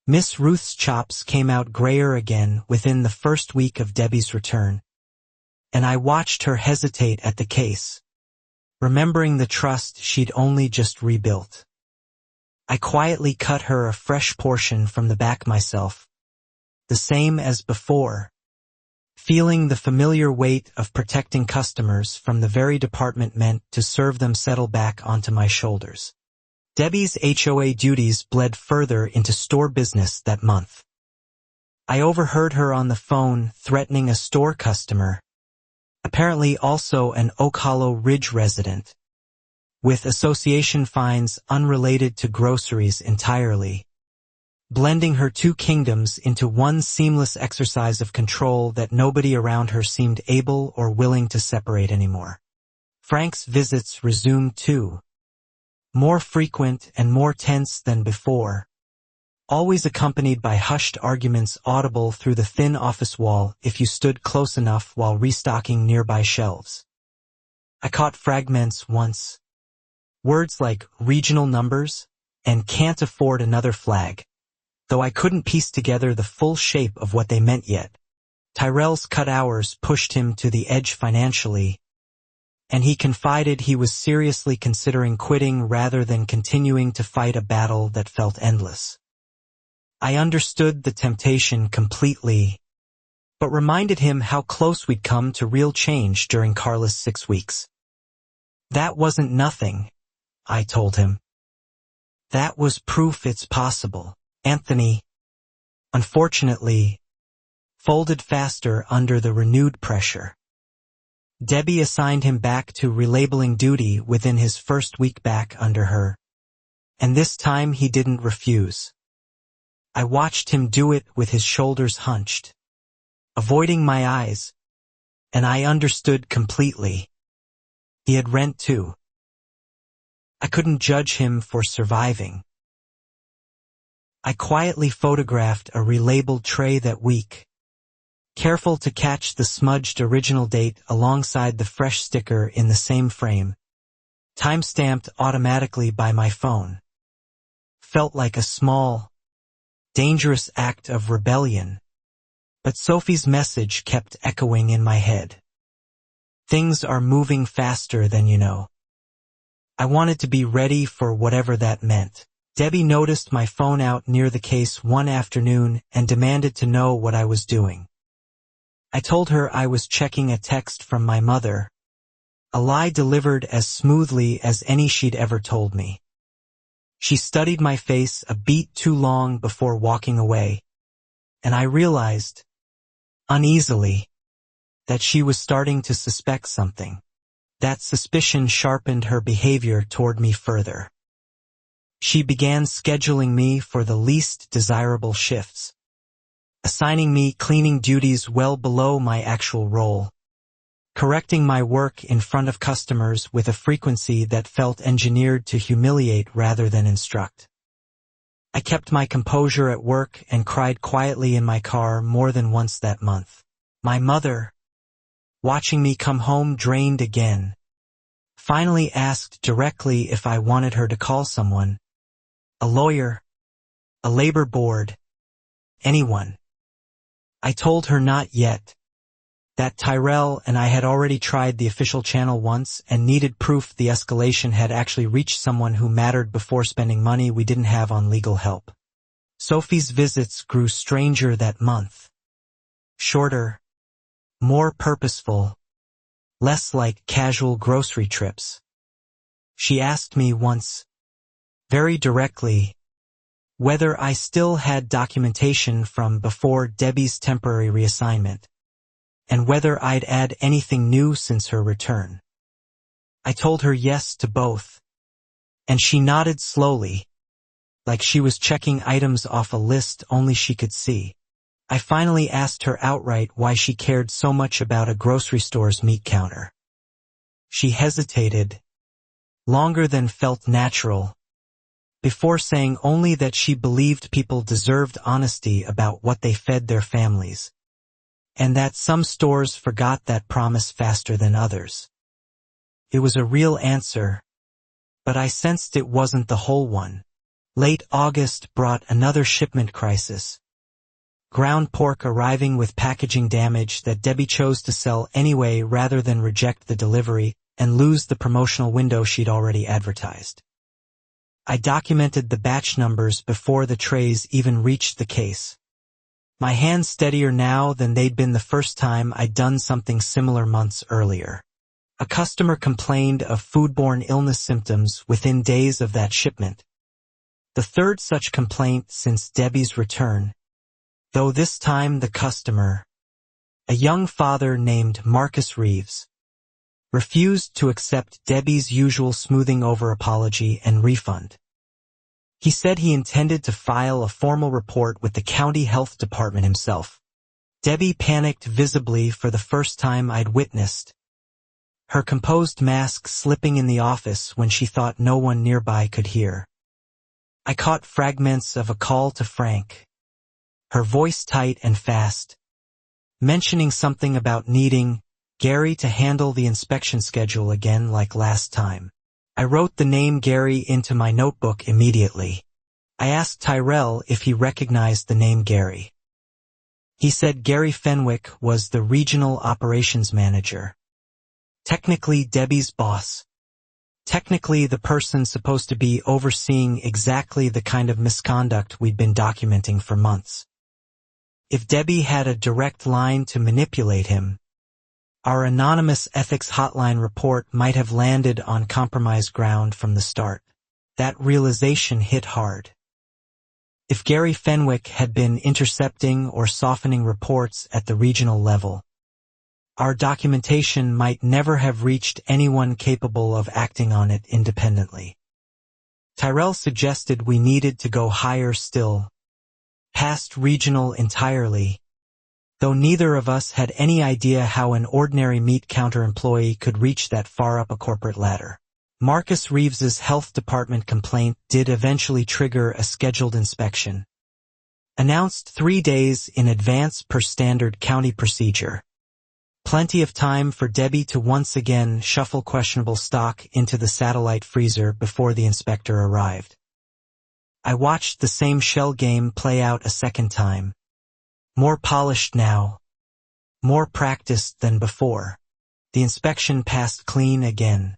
S1: Miss Ruth's chops came out grayer again within the first week of Debbie's return, and I watched her hesitate at the case, remembering the trust she'd only just rebuilt. I quietly cut her a fresh portion from the back myself, the same as before, feeling the familiar weight of protecting customers from the very department meant to serve them settle back onto my shoulders. Debbie's HOA duties bled further into store business that month. I overheard her on the phone threatening a store customer, apparently also an Oak Hollow Ridge resident, with association fines unrelated to groceries entirely, blending her two kingdoms into one seamless exercise of control that nobody around her seemed able or willing to separate anymore. Frank's visits resumed too, more frequent and more tense than before, always accompanied by hushed arguments audible through the thin office wall if you stood close enough while restocking nearby shelves. I caught fragments once, words like regional numbers and can't afford another flag, though I couldn't piece together the full shape of what they meant yet. Tyrell's cut hours pushed him to the edge financially, and he confided he was seriously considering quitting rather than continuing to fight a battle that felt endless. I understood the temptation completely, but reminded him how close we'd come to real change during Carla's 6 weeks. That wasn't nothing, I told him. That was proof it's possible. Anthony, unfortunately, folded faster under the renewed pressure. Debbie assigned him back to relabeling duty within his first week back under her, and this time he didn't refuse. I watched him do it with his shoulders hunched, avoiding my eyes, and I understood completely. He had rent too. I couldn't judge him for surviving. I quietly photographed a relabeled tray that week, careful to catch the smudged original date alongside the fresh sticker in the same frame, time-stamped automatically by my phone. Felt like a small, dangerous act of rebellion, but Sophie's message kept echoing in my head. Things are moving faster than you know. I wanted to be ready for whatever that meant. Debbie noticed my phone out near the case one afternoon and demanded to know what I was doing. I told her I was checking a text from my mother, a lie delivered as smoothly as any she'd ever told me. She studied my face a beat too long before walking away, and I realized, uneasily, that she was starting to suspect something. That suspicion sharpened her behavior toward me further. She began scheduling me for the least desirable shifts, assigning me cleaning duties well below my actual role, correcting my work in front of customers with a frequency that felt engineered to humiliate rather than instruct. I kept my composure at work and cried quietly in my car more than once that month. My mother, watching me come home drained again, finally asked directly if I wanted her to call someone. A lawyer, a labor board, anyone. I told her not yet, that Tyrell and I had already tried the official channel once and needed proof the escalation had actually reached someone who mattered before spending money we didn't have on legal help. Sophie's visits grew stranger that month. Shorter, more purposeful, less like casual grocery trips. She asked me once, very directly, whether I still had documentation from before Debbie's temporary reassignment, and whether I'd add anything new since her return. I told her yes to both, and she nodded slowly, like she was checking items off a list only she could see. I finally asked her outright why she cared so much about a grocery store's meat counter. She hesitated, longer than felt natural, before saying only that she believed people deserved honesty about what they fed their families, and that some stores forgot that promise faster than others. It was a real answer, but I sensed it wasn't the whole one. Late August brought another shipment crisis. Ground pork arriving with packaging damage that Debbie chose to sell anyway rather than reject the delivery and lose the promotional window she'd already advertised. I documented the batch numbers before the trays even reached the case. My hands steadier now than they'd been the first time I'd done something similar months earlier. A customer complained of foodborne illness symptoms within days of that shipment. The third such complaint since Debbie's return, though this time the customer, a young father named Marcus Reeves, refused to accept Debbie's usual smoothing over apology and refund. He said he intended to file a formal report with the county health department himself. Debbie panicked visibly for the first time I'd witnessed, her composed mask slipping in the office when she thought no one nearby could hear. I caught fragments of a call to Frank, her voice tight and fast, mentioning something about needing Gary to handle the inspection schedule again like last time. I wrote the name Gary into my notebook immediately. I asked Tyrell if he recognized the name Gary. He said Gary Fenwick was the regional operations manager. Technically Debbie's boss. Technically the person supposed to be overseeing exactly the kind of misconduct we'd been documenting for months. If Debbie had a direct line to manipulate him, our anonymous ethics hotline report might have landed on compromised ground from the start. That realization hit hard. If Gary Fenwick had been intercepting or softening reports at the regional level, our documentation might never have reached anyone capable of acting on it independently. Tyrell suggested we needed to go higher still, past regional entirely, though neither of us had any idea how an ordinary meat counter employee could reach that far up a corporate ladder. Marcus Reeves's health department complaint did eventually trigger a scheduled inspection, announced 3 days in advance per standard county procedure. Plenty of time for Debbie to once again shuffle questionable stock into the satellite freezer before the inspector arrived. I watched the same shell game play out a second time. More polished now, more practiced than before. The inspection passed clean again,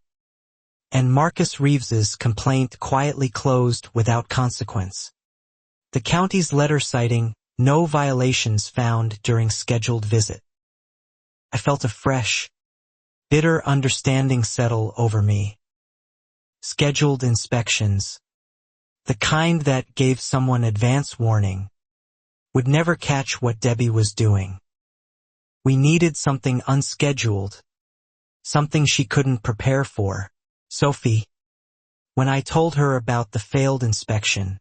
S1: and Marcus Reeves's complaint quietly closed without consequence. The county's letter citing no violations found during scheduled visit. I felt a fresh, bitter understanding settle over me. Scheduled inspections, the kind that gave someone advance warning, would never catch what Debbie was doing. We needed something unscheduled, something she couldn't prepare for. Sophie, when I told her about the failed inspection,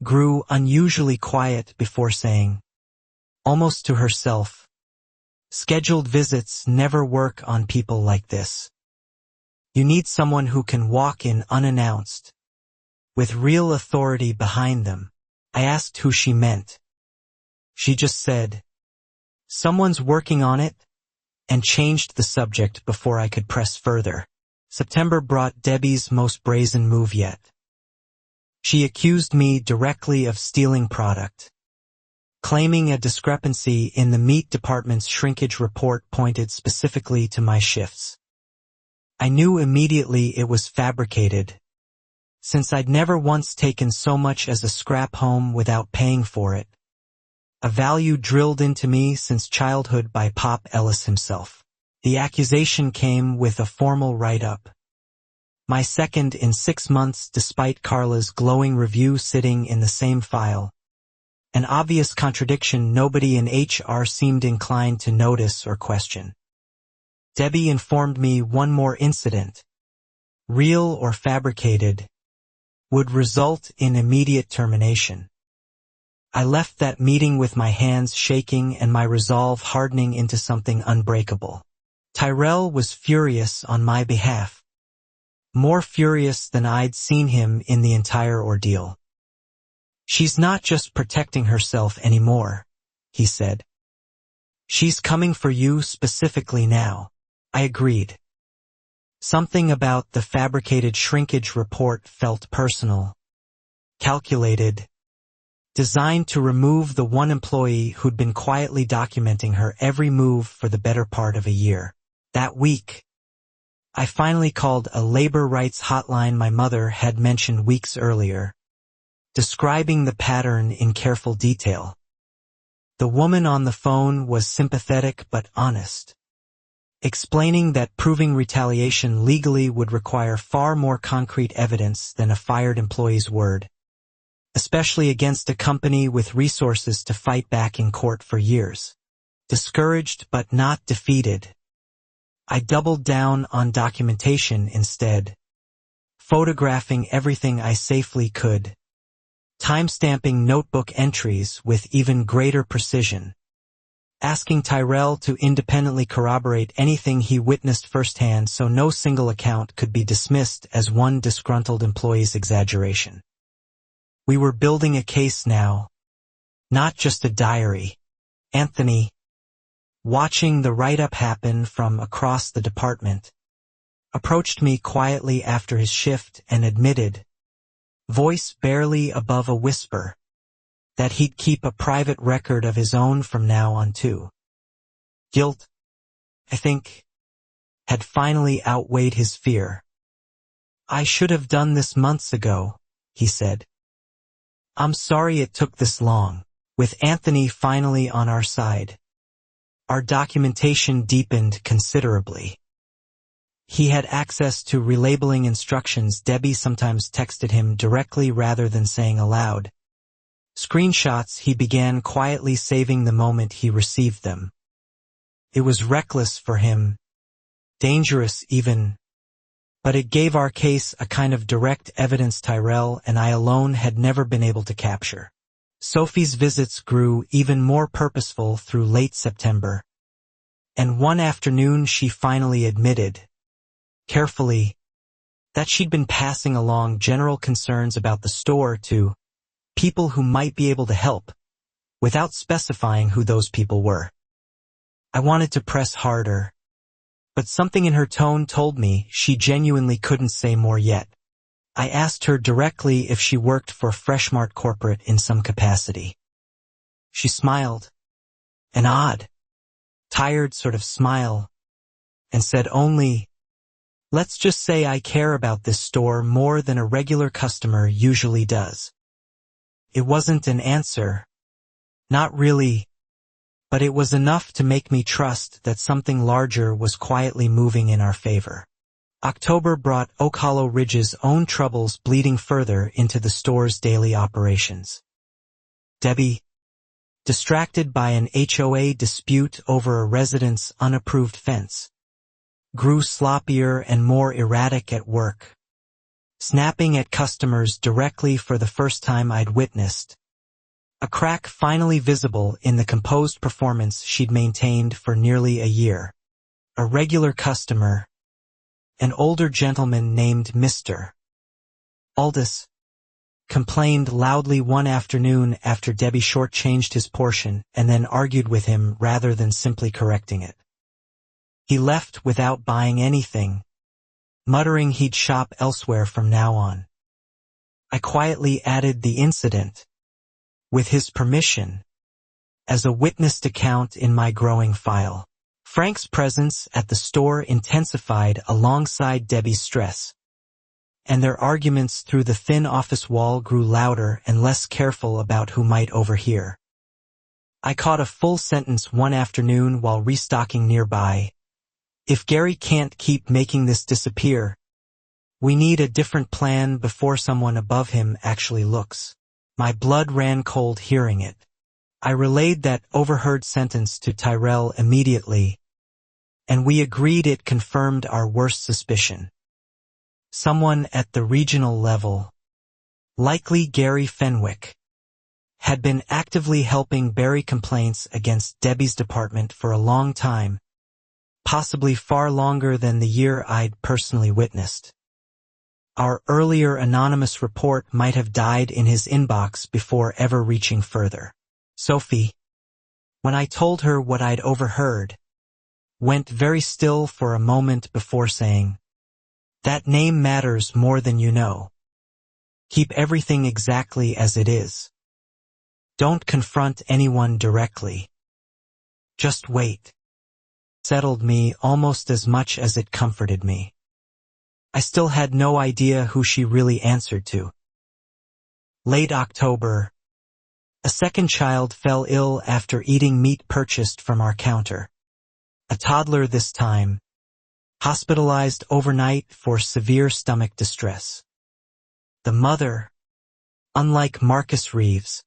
S1: grew unusually quiet before saying, almost to herself, scheduled visits never work on people like this. You need someone who can walk in unannounced, with real authority behind them. I asked who she meant. She just said, someone's working on it, and changed the subject before I could press further. September brought Debbie's most brazen move yet. She accused me directly of stealing product, claiming a discrepancy in the meat department's shrinkage report pointed specifically to my shifts. I knew immediately it was fabricated, since I'd never once taken so much as a scrap home without paying for it, a value drilled into me since childhood by Pop Ellis himself. The accusation came with a formal write-up, My second in 6 months despite Carla's glowing review sitting in the same file. An obvious contradiction nobody in HR seemed inclined to notice or question. Debbie informed me one more incident, real or fabricated, would result in immediate termination. I left that meeting with my hands shaking and my resolve hardening into something unbreakable. Tyrell was furious on my behalf. More furious than I'd seen him in the entire ordeal. She's not just protecting herself anymore, he said. She's coming for you specifically now. I agreed. Something about the fabricated shrinkage report felt personal, calculated, designed to remove the one employee who'd been quietly documenting her every move for the better part of a year. That week, I finally called a labor rights hotline my mother had mentioned weeks earlier, describing the pattern in careful detail. The woman on the phone was sympathetic but honest, explaining that proving retaliation legally would require far more concrete evidence than a fired employee's word, especially against a company with resources to fight back in court for years. Discouraged but not defeated, I doubled down on documentation instead, photographing everything I safely could, timestamping notebook entries with even greater precision, asking Tyrell to independently corroborate anything he witnessed firsthand so no single account could be dismissed as one disgruntled employee's exaggeration. We were building a case now, not just a diary. Anthony, watching the write-up happen from across the department, approached me quietly after his shift and admitted, voice barely above a whisper, that he'd keep a private record of his own from now on too. Guilt, I think, had finally outweighed his fear. I should have done this months ago, he said. I'm sorry it took this long. With Anthony finally on our side, our documentation deepened considerably. He had access to relabeling instructions Debbie sometimes texted him directly rather than saying aloud. Screenshots he began quietly saving the moment he received them. It was reckless for him, dangerous even, but it gave our case a kind of direct evidence Tyrell and I alone had never been able to capture. Sophie's visits grew even more purposeful through late September, and one afternoon she finally admitted, carefully, that she'd been passing along general concerns about the store to people who might be able to help, without specifying who those people were. I wanted to press harder, but something in her tone told me she genuinely couldn't say more yet. I asked her directly if she worked for Freshmart Corporate in some capacity. She smiled, an odd, tired sort of smile, and said only, let's just say I care about this store more than a regular customer usually does. It wasn't an answer, not really, but it was enough to make me trust that something larger was quietly moving in our favor. October brought Oak Hollow Ridge's own troubles bleeding further into the store's daily operations. Debbie, distracted by an HOA dispute over a resident's unapproved fence, grew sloppier and more erratic at work, snapping at customers directly for the first time I'd witnessed, a crack finally visible in the composed performance she'd maintained for nearly a year. A regular customer, an older gentleman named Mr. Aldous, complained loudly one afternoon after Debbie shortchanged his portion and then argued with him rather than simply correcting it. He left without buying anything, muttering he'd shop elsewhere from now on. I quietly added the incident, with his permission, as a witnessed account in my growing file. Frank's presence at the store intensified alongside Debbie's stress, and their arguments through the thin office wall grew louder and less careful about who might overhear. I caught a full sentence one afternoon while restocking nearby. If Gary can't keep making this disappear, We need a different plan before someone above him actually looks. My blood ran cold hearing it. I relayed that overheard sentence to Tyrell immediately, and we agreed it confirmed our worst suspicion. Someone at the regional level, likely Gary Fenwick, had been actively helping bury complaints against Debbie's department for a long time, possibly far longer than the year I'd personally witnessed. Our earlier anonymous report might have died in his inbox before ever reaching further. Sophie, when I told her what I'd overheard, went very still for a moment before saying, "That name matters more than you know. Keep everything exactly as it is. Don't confront anyone directly. Just wait." Settled me almost as much as it comforted me. I still had no idea who she really answered to. Late October, a second child fell ill after eating meat purchased from our counter. A toddler this time, hospitalized overnight for severe stomach distress. The mother, unlike Marcus Reeves,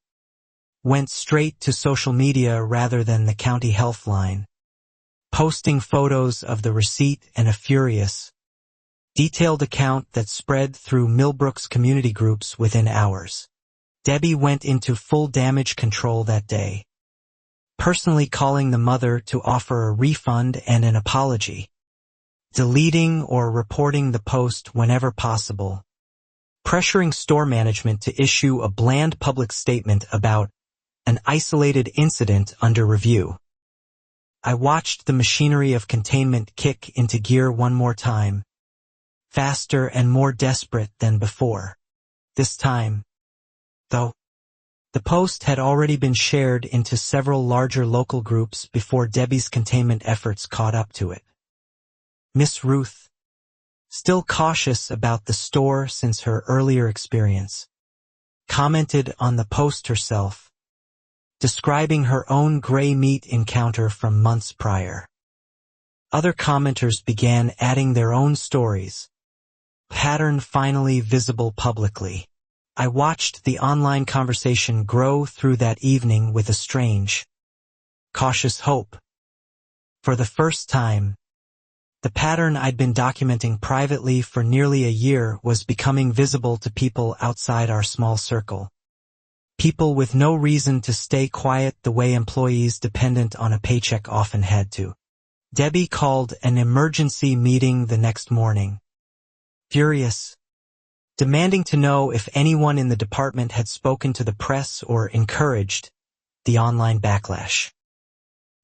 S1: went straight to social media rather than the county health line, posting photos of the receipt and a furious, detailed account that spread through Millbrook's community groups within hours. Debbie went into full damage control that day, personally calling the mother to offer a refund and an apology, deleting or reporting the post whenever possible, pressuring store management to issue a bland public statement about an isolated incident under review. I watched the machinery of containment kick into gear one more time, faster and more desperate than before. This time, though, the post had already been shared into several larger local groups before Debbie's containment efforts caught up to it. Miss Ruth, still cautious about the store since her earlier experience, commented on the post herself, describing her own gray meat encounter from months prior. Other commenters began adding their own stories, pattern finally visible publicly. I watched the online conversation grow through that evening with a strange, cautious hope. For the first time, the pattern I'd been documenting privately for nearly a year was becoming visible to people outside our small circle. People with no reason to stay quiet the way employees dependent on a paycheck often had to. Debbie called an emergency meeting the next morning, furious, demanding to know if anyone in the department had spoken to the press or encouraged the online backlash.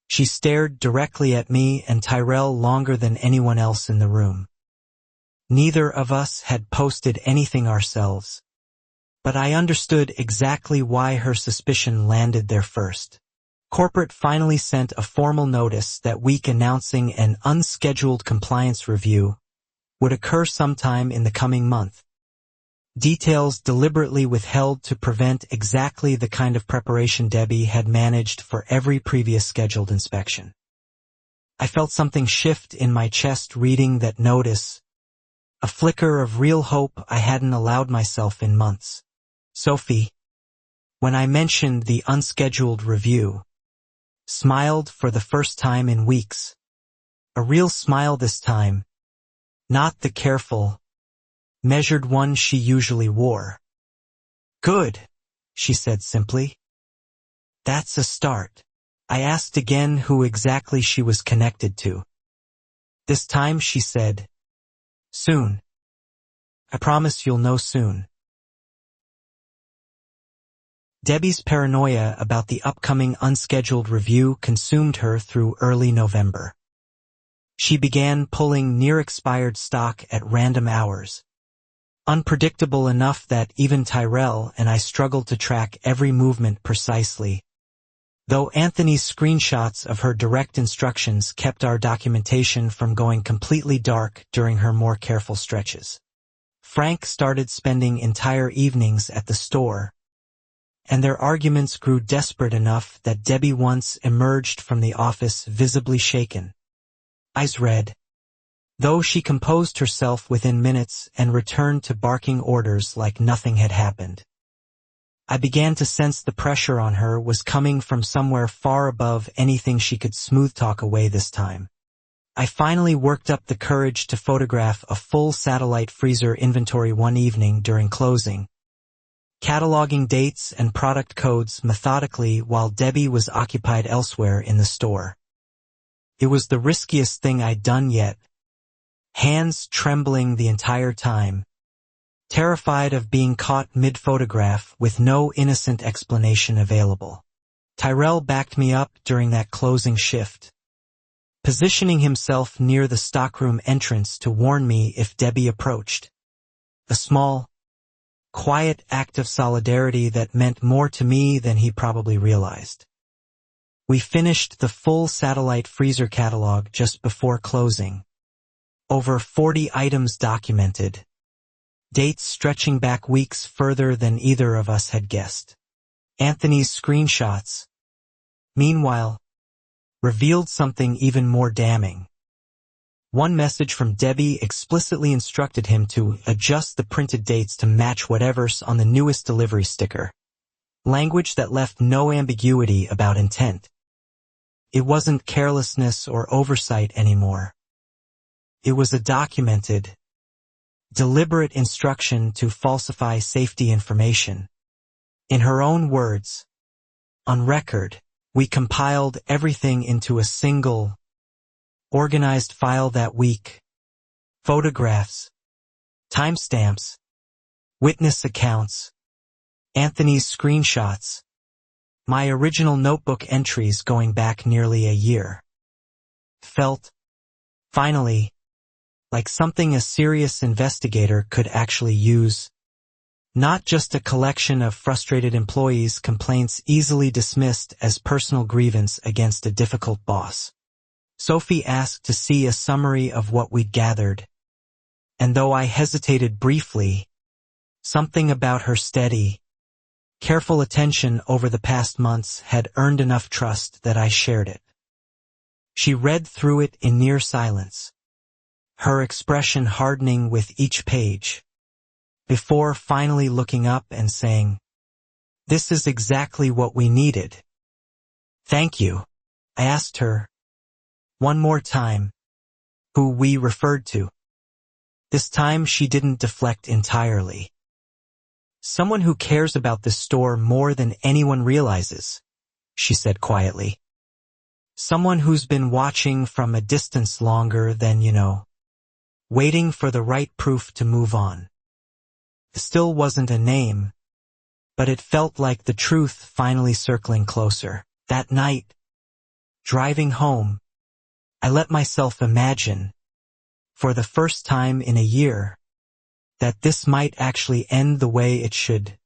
S1: She stared directly at me and Tyrell longer than anyone else in the room. Neither of us had posted anything ourselves, but I understood exactly why her suspicion landed there first. Corporate finally sent a formal notice that week announcing an unscheduled compliance review would occur sometime in the coming month. Details deliberately withheld to prevent exactly the kind of preparation Debbie had managed for every previous scheduled inspection. I felt something shift in my chest reading that notice, a flicker of real hope I hadn't allowed myself in months. Sophie, when I mentioned the unscheduled review, smiled for the first time in weeks. A real smile this time, not the careful, measured one she usually wore. "Good," she said simply. "That's a start." I asked again who exactly she was connected to. This time she said, "Soon. I promise you'll know soon." Debbie's paranoia about the upcoming unscheduled review consumed her through early November. She began pulling near-expired stock at random hours, unpredictable enough that even Tyrell and I struggled to track every movement precisely, though Anthony's screenshots of her direct instructions kept our documentation from going completely dark during her more careful stretches. Frank started spending entire evenings at the store, and their arguments grew desperate enough that Debbie once emerged from the office visibly shaken, eyes red, though she composed herself within minutes and returned to barking orders like nothing had happened. I began to sense the pressure on her was coming from somewhere far above anything she could smooth talk away this time. I finally worked up the courage to photograph a full satellite freezer inventory one evening during closing, cataloging dates and product codes methodically while Debbie was occupied elsewhere in the store. It was the riskiest thing I'd done yet, hands trembling the entire time, terrified of being caught mid-photograph with no innocent explanation available. Tyrell backed me up during that closing shift, positioning himself near the stockroom entrance to warn me if Debbie approached. A small, quiet act of solidarity that meant more to me than he probably realized. We finished the full satellite freezer catalog just before closing. Over 40 items documented, dates stretching back weeks further than either of us had guessed. Anthony's screenshots, meanwhile, revealed something even more damning. One message from Debbie explicitly instructed him to adjust the printed dates to match whatever's on the newest delivery sticker, language that left no ambiguity about intent. It wasn't carelessness or oversight anymore. It was a documented, deliberate instruction to falsify safety information. In her own words, on record, we compiled everything into a single, organized file that week. Photographs, timestamps, witness accounts, Anthony's screenshots, my original notebook entries going back nearly a year. Felt, finally, like something a serious investigator could actually use. Not just a collection of frustrated employees' complaints easily dismissed as personal grievance against a difficult boss. Sophie asked to see a summary of what we'd gathered, and though I hesitated briefly, something about her steady, careful attention over the past months had earned enough trust that I shared it. She read through it in near silence, her expression hardening with each page, before finally looking up and saying, "This is exactly what we needed." "Thank you," I asked her, one more time, who we referred to. This time she didn't deflect entirely. "Someone who cares about this store more than anyone realizes," she said quietly. "Someone who's been watching from a distance longer than, waiting for the right proof to move on." It still wasn't a name, but it felt like the truth finally circling closer. That night, driving home, I let myself imagine, for the first time in a year, that this might actually end the way it should.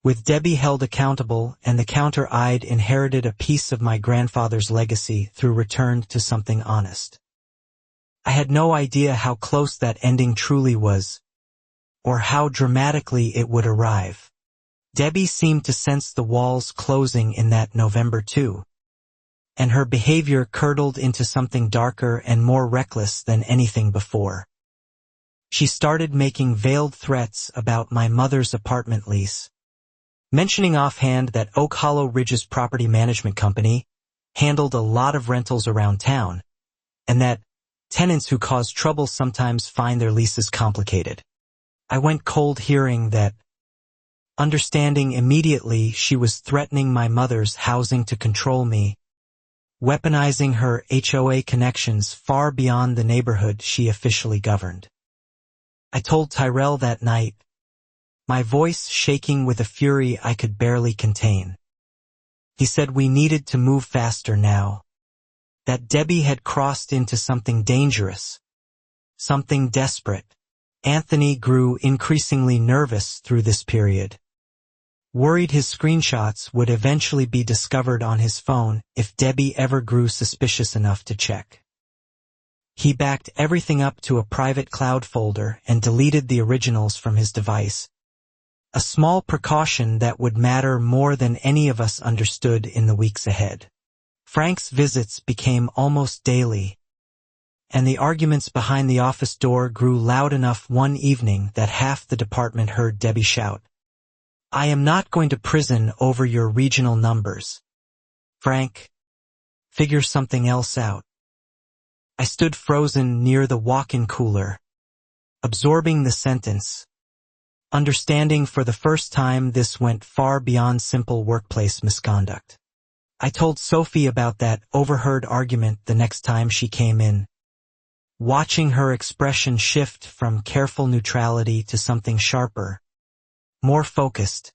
S1: With Debbie held accountable and the counter I'd inherited a piece of my grandfather's legacy through return to something honest. I had no idea how close that ending truly was, or how dramatically it would arrive. Debbie seemed to sense the walls closing in that November too, and her behavior curdled into something darker and more reckless than anything before. She started making veiled threats about my mother's apartment lease, mentioning offhand that Oak Hollow Ridge's property management company handled a lot of rentals around town, and that tenants who cause trouble sometimes find their leases complicated. I went cold hearing that, understanding immediately she was threatening my mother's housing to control me, weaponizing her HOA connections far beyond the neighborhood she officially governed. I told Tyrell that night, my voice shaking with a fury I could barely contain. He said we needed to move faster now, that Debbie had crossed into something dangerous, something desperate. Anthony grew increasingly nervous through this period, worried his screenshots would eventually be discovered on his phone if Debbie ever grew suspicious enough to check. He backed everything up to a private cloud folder and deleted the originals from his device, a small precaution that would matter more than any of us understood in the weeks ahead. Frank's visits became almost daily, and the arguments behind the office door grew loud enough one evening that half the department heard Debbie shout, "I am not going to prison over your regional numbers. Frank, figure something else out." I stood frozen near the walk-in cooler, absorbing the sentence, understanding for the first time this went far beyond simple workplace misconduct. I told Sophie about that overheard argument the next time she came in, watching her expression shift from careful neutrality to something sharper, more focused.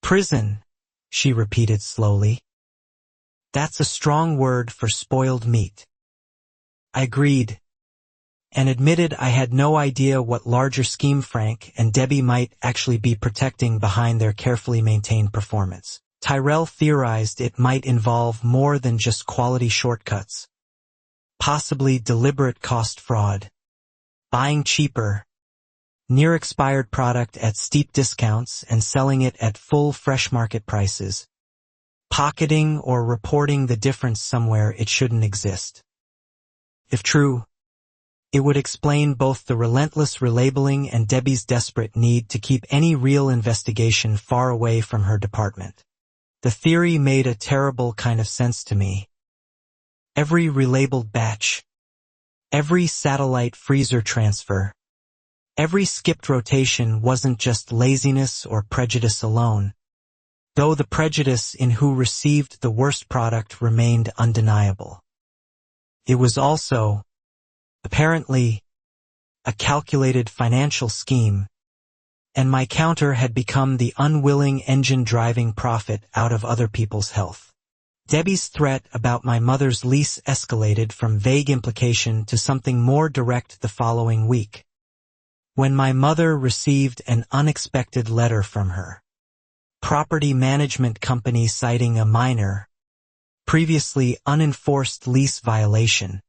S1: "Prison," she repeated slowly. "That's a strong word for spoiled meat." I agreed, and admitted I had no idea what larger scheme Frank and Debbie might actually be protecting behind their carefully maintained performance. Tyrell theorized it might involve more than just quality shortcuts, possibly deliberate cost fraud, buying cheaper, near-expired product at steep discounts and selling it at full fresh market prices, pocketing or reporting the difference somewhere it shouldn't exist. If true, it would explain both the relentless relabeling and Debbie's desperate need to keep any real investigation far away from her department. The theory made a terrible kind of sense to me. Every relabeled batch, every satellite freezer transfer, every skipped rotation wasn't just laziness or prejudice alone, though the prejudice in who received the worst product remained undeniable. It was also, apparently, a calculated financial scheme, and my counter had become the unwilling engine driving profit out of other people's health. Debbie's threat about my mother's lease escalated from vague implication to something more direct the following week, when my mother received an unexpected letter from her property management company citing a minor, previously unenforced lease violation,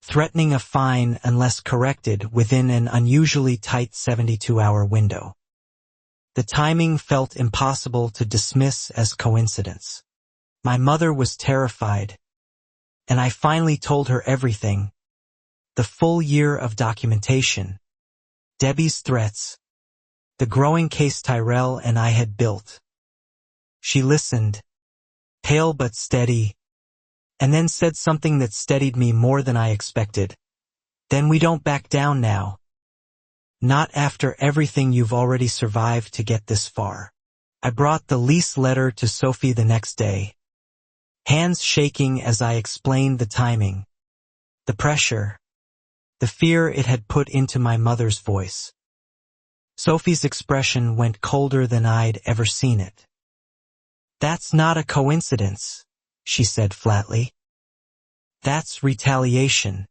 S1: threatening a fine unless corrected within an unusually tight 72-hour window. The timing felt impossible to dismiss as coincidence. My mother was terrified, and I finally told her everything: the full year of documentation, Debbie's threats, the growing case Tyrell and I had built. She listened, pale but steady, and then said something that steadied me more than I expected. "Then we don't back down now. Not after everything you've already survived to get this far." I brought the lease letter to Sophie the next day, hands shaking as I explained the timing, the pressure, the fear it had put into my mother's voice. Sophie's expression went colder than I'd ever seen it. "That's not a coincidence," she said flatly. "That's retaliation.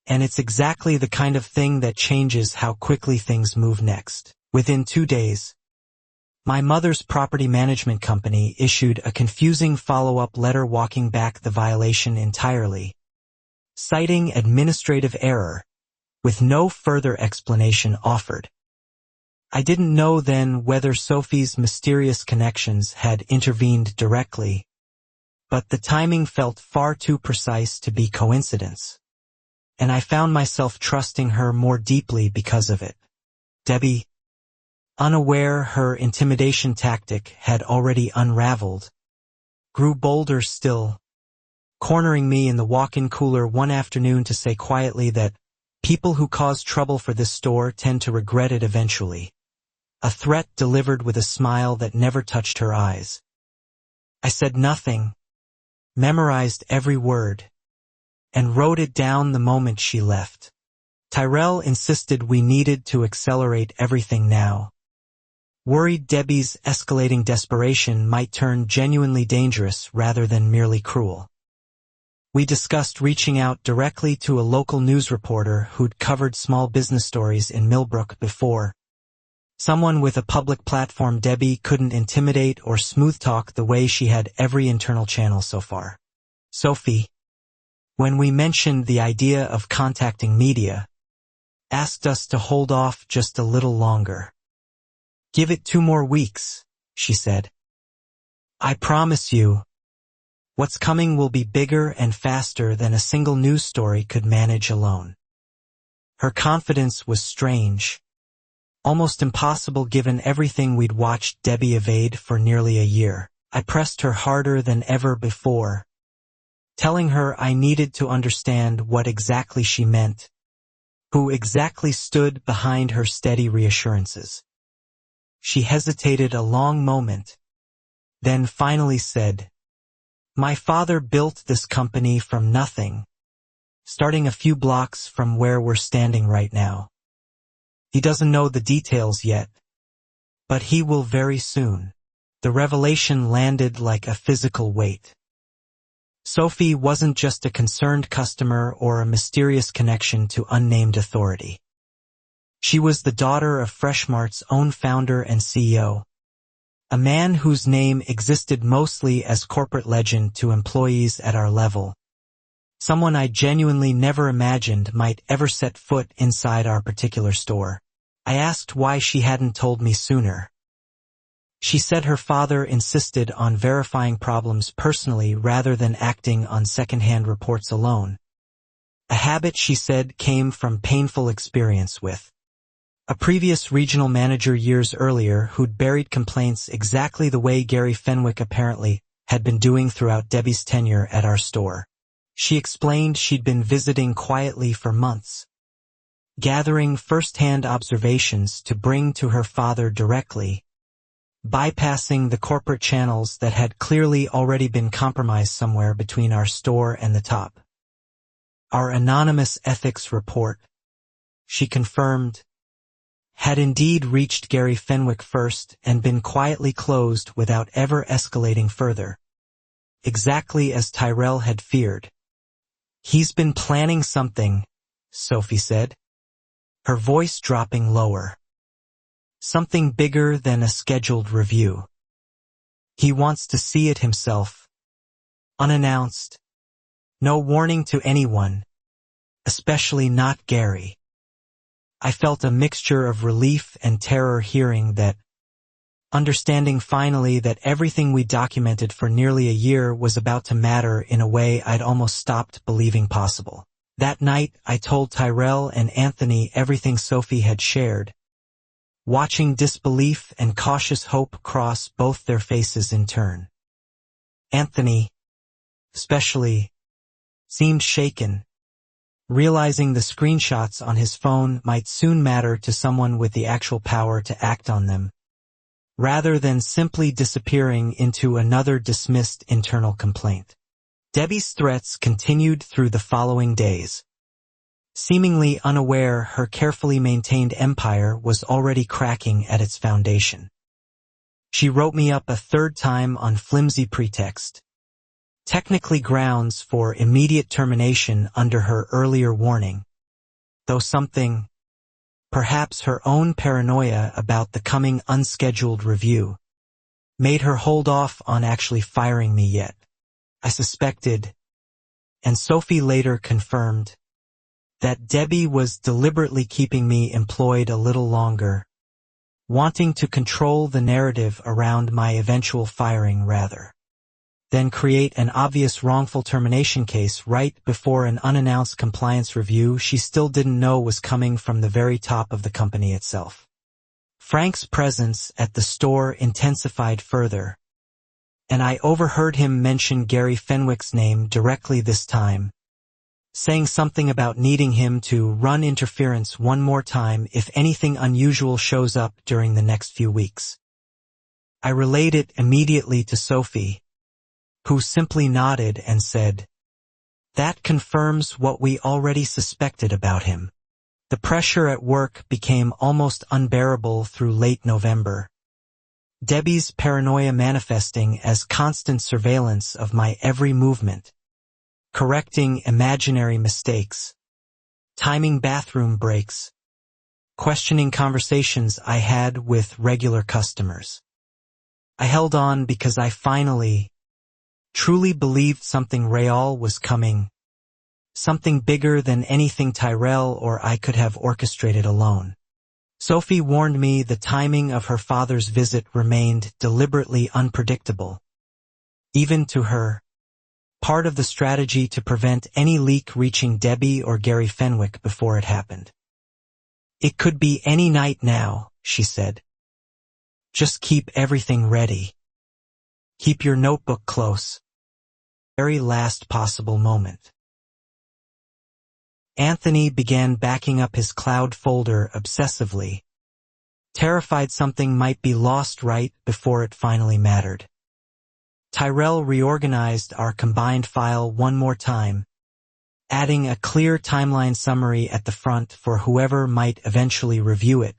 S1: And it's exactly the kind of thing that changes how quickly things move next." Within 2 days, my mother's property management company issued a confusing follow-up letter walking back the violation entirely, citing administrative error, with no further explanation offered. I didn't know then whether Sophie's mysterious connections had intervened directly, but the timing felt far too precise to be coincidence, and I found myself trusting her more deeply because of it. Debbie, unaware her intimidation tactic had already unraveled, grew bolder still, cornering me in the walk-in cooler one afternoon to say quietly that people who cause trouble for this store tend to regret it eventually. A threat delivered with a smile that never touched her eyes. I said nothing, memorized every word, and wrote it down the moment she left. Tyrell insisted we needed to accelerate everything now, worried Debbie's escalating desperation might turn genuinely dangerous rather than merely cruel. We discussed reaching out directly to a local news reporter who'd covered small business stories in Millbrook before. Someone with a public platform Debbie couldn't intimidate or smooth-talk the way she had every internal channel so far. Sophie, when we mentioned the idea of contacting media, asked us to hold off just a little longer. "Give it 2 more weeks," she said. "I promise you, What's coming will be bigger and faster than a single news story could manage alone. Her confidence was strange, almost impossible given everything we'd watched Debbie evade for nearly a year. I pressed her harder than ever before, telling her I needed to understand what exactly she meant, who exactly stood behind her steady reassurances. She hesitated a long moment, then finally said, "My father built this company from nothing, starting a few blocks from where we're standing right now. He doesn't know the details yet, but he will very soon." The revelation landed like a physical weight. Sophie wasn't just a concerned customer or a mysterious connection to unnamed authority. She was the daughter of Freshmart's own founder and CEO, a man whose name existed mostly as corporate legend to employees at our level, someone I genuinely never imagined might ever set foot inside our particular store. I asked why she hadn't told me sooner. She said her father insisted on verifying problems personally rather than acting on second-hand reports alone. A habit, she said, came from painful experience with a previous regional manager years earlier who'd buried complaints exactly the way Gary Fenwick apparently had been doing throughout Debbie's tenure at our store. She explained she'd been visiting quietly for months, gathering first-hand observations to bring to her father directly, bypassing the corporate channels that had clearly already been compromised somewhere between our store and the top. Our anonymous ethics report, she confirmed, had indeed reached Gary Fenwick first and been quietly closed without ever escalating further. Exactly as Tyrell had feared. "He's been planning something," Sophie said, her voice dropping lower. "Something bigger than a scheduled review. He wants to see it himself, unannounced, no warning to anyone, especially not Gary." I felt a mixture of relief and terror hearing that, understanding finally that everything we documented for nearly a year was about to matter in a way I'd almost stopped believing possible. That night, I told Tyrell and Anthony everything Sophie had shared, watching disbelief and cautious hope cross both their faces in turn. Anthony, especially, seemed shaken, realizing the screenshots on his phone might soon matter to someone with the actual power to act on them, rather than simply disappearing into another dismissed internal complaint. Debbie's threats continued through the following days. Seemingly unaware her carefully maintained empire was already cracking at its foundation. She wrote me up a third time on flimsy pretext, technically grounds for immediate termination under her earlier warning, though something, perhaps her own paranoia about the coming unscheduled review, made her hold off on actually firing me yet. I suspected, and Sophie later confirmed, that Debbie was deliberately keeping me employed a little longer, wanting to control the narrative around my eventual firing rather than create an obvious wrongful termination case right before an unannounced compliance review she still didn't know was coming from the very top of the company itself. Frank's presence at the store intensified further, and I overheard him mention Gary Fenwick's name directly this time, saying something about needing him to run interference one more time if anything unusual shows up during the next few weeks. I relayed it immediately to Sophie, who simply nodded and said, "That confirms what we already suspected about him." The pressure at work became almost unbearable through late November, Debbie's paranoia manifesting as constant surveillance of my every movement, correcting imaginary mistakes, timing bathroom breaks, questioning conversations I had with regular customers. I held on because I finally, truly believed something real was coming, something bigger than anything Tyrell or I could have orchestrated alone. Sophie warned me the timing of her father's visit remained deliberately unpredictable. Even to her, part of the strategy to prevent any leak reaching Debbie or Gary Fenwick before it happened. "It could be any night now," she said. "Just keep everything ready. Keep your notebook close. Very last possible moment." Anthony began backing up his cloud folder obsessively, terrified something might be lost right before it finally mattered. Tyrell reorganized our combined file one more time, adding a clear timeline summary at the front for whoever might eventually review it,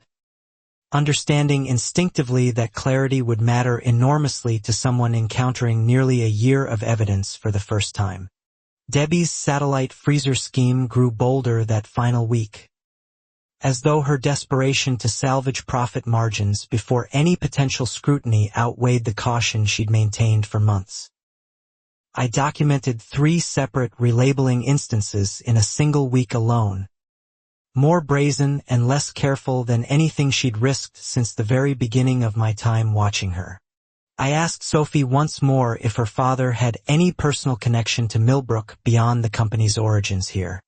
S1: understanding instinctively that clarity would matter enormously to someone encountering nearly a year of evidence for the first time. Debbie's satellite freezer scheme grew bolder that final week, as though her desperation to salvage profit margins before any potential scrutiny outweighed the caution she'd maintained for months. I documented 3 separate relabeling instances in a single week alone, more brazen and less careful than anything she'd risked since the very beginning of my time watching her. I asked Sophie once more if her father had any personal connection to Millbrook beyond the company's origins here.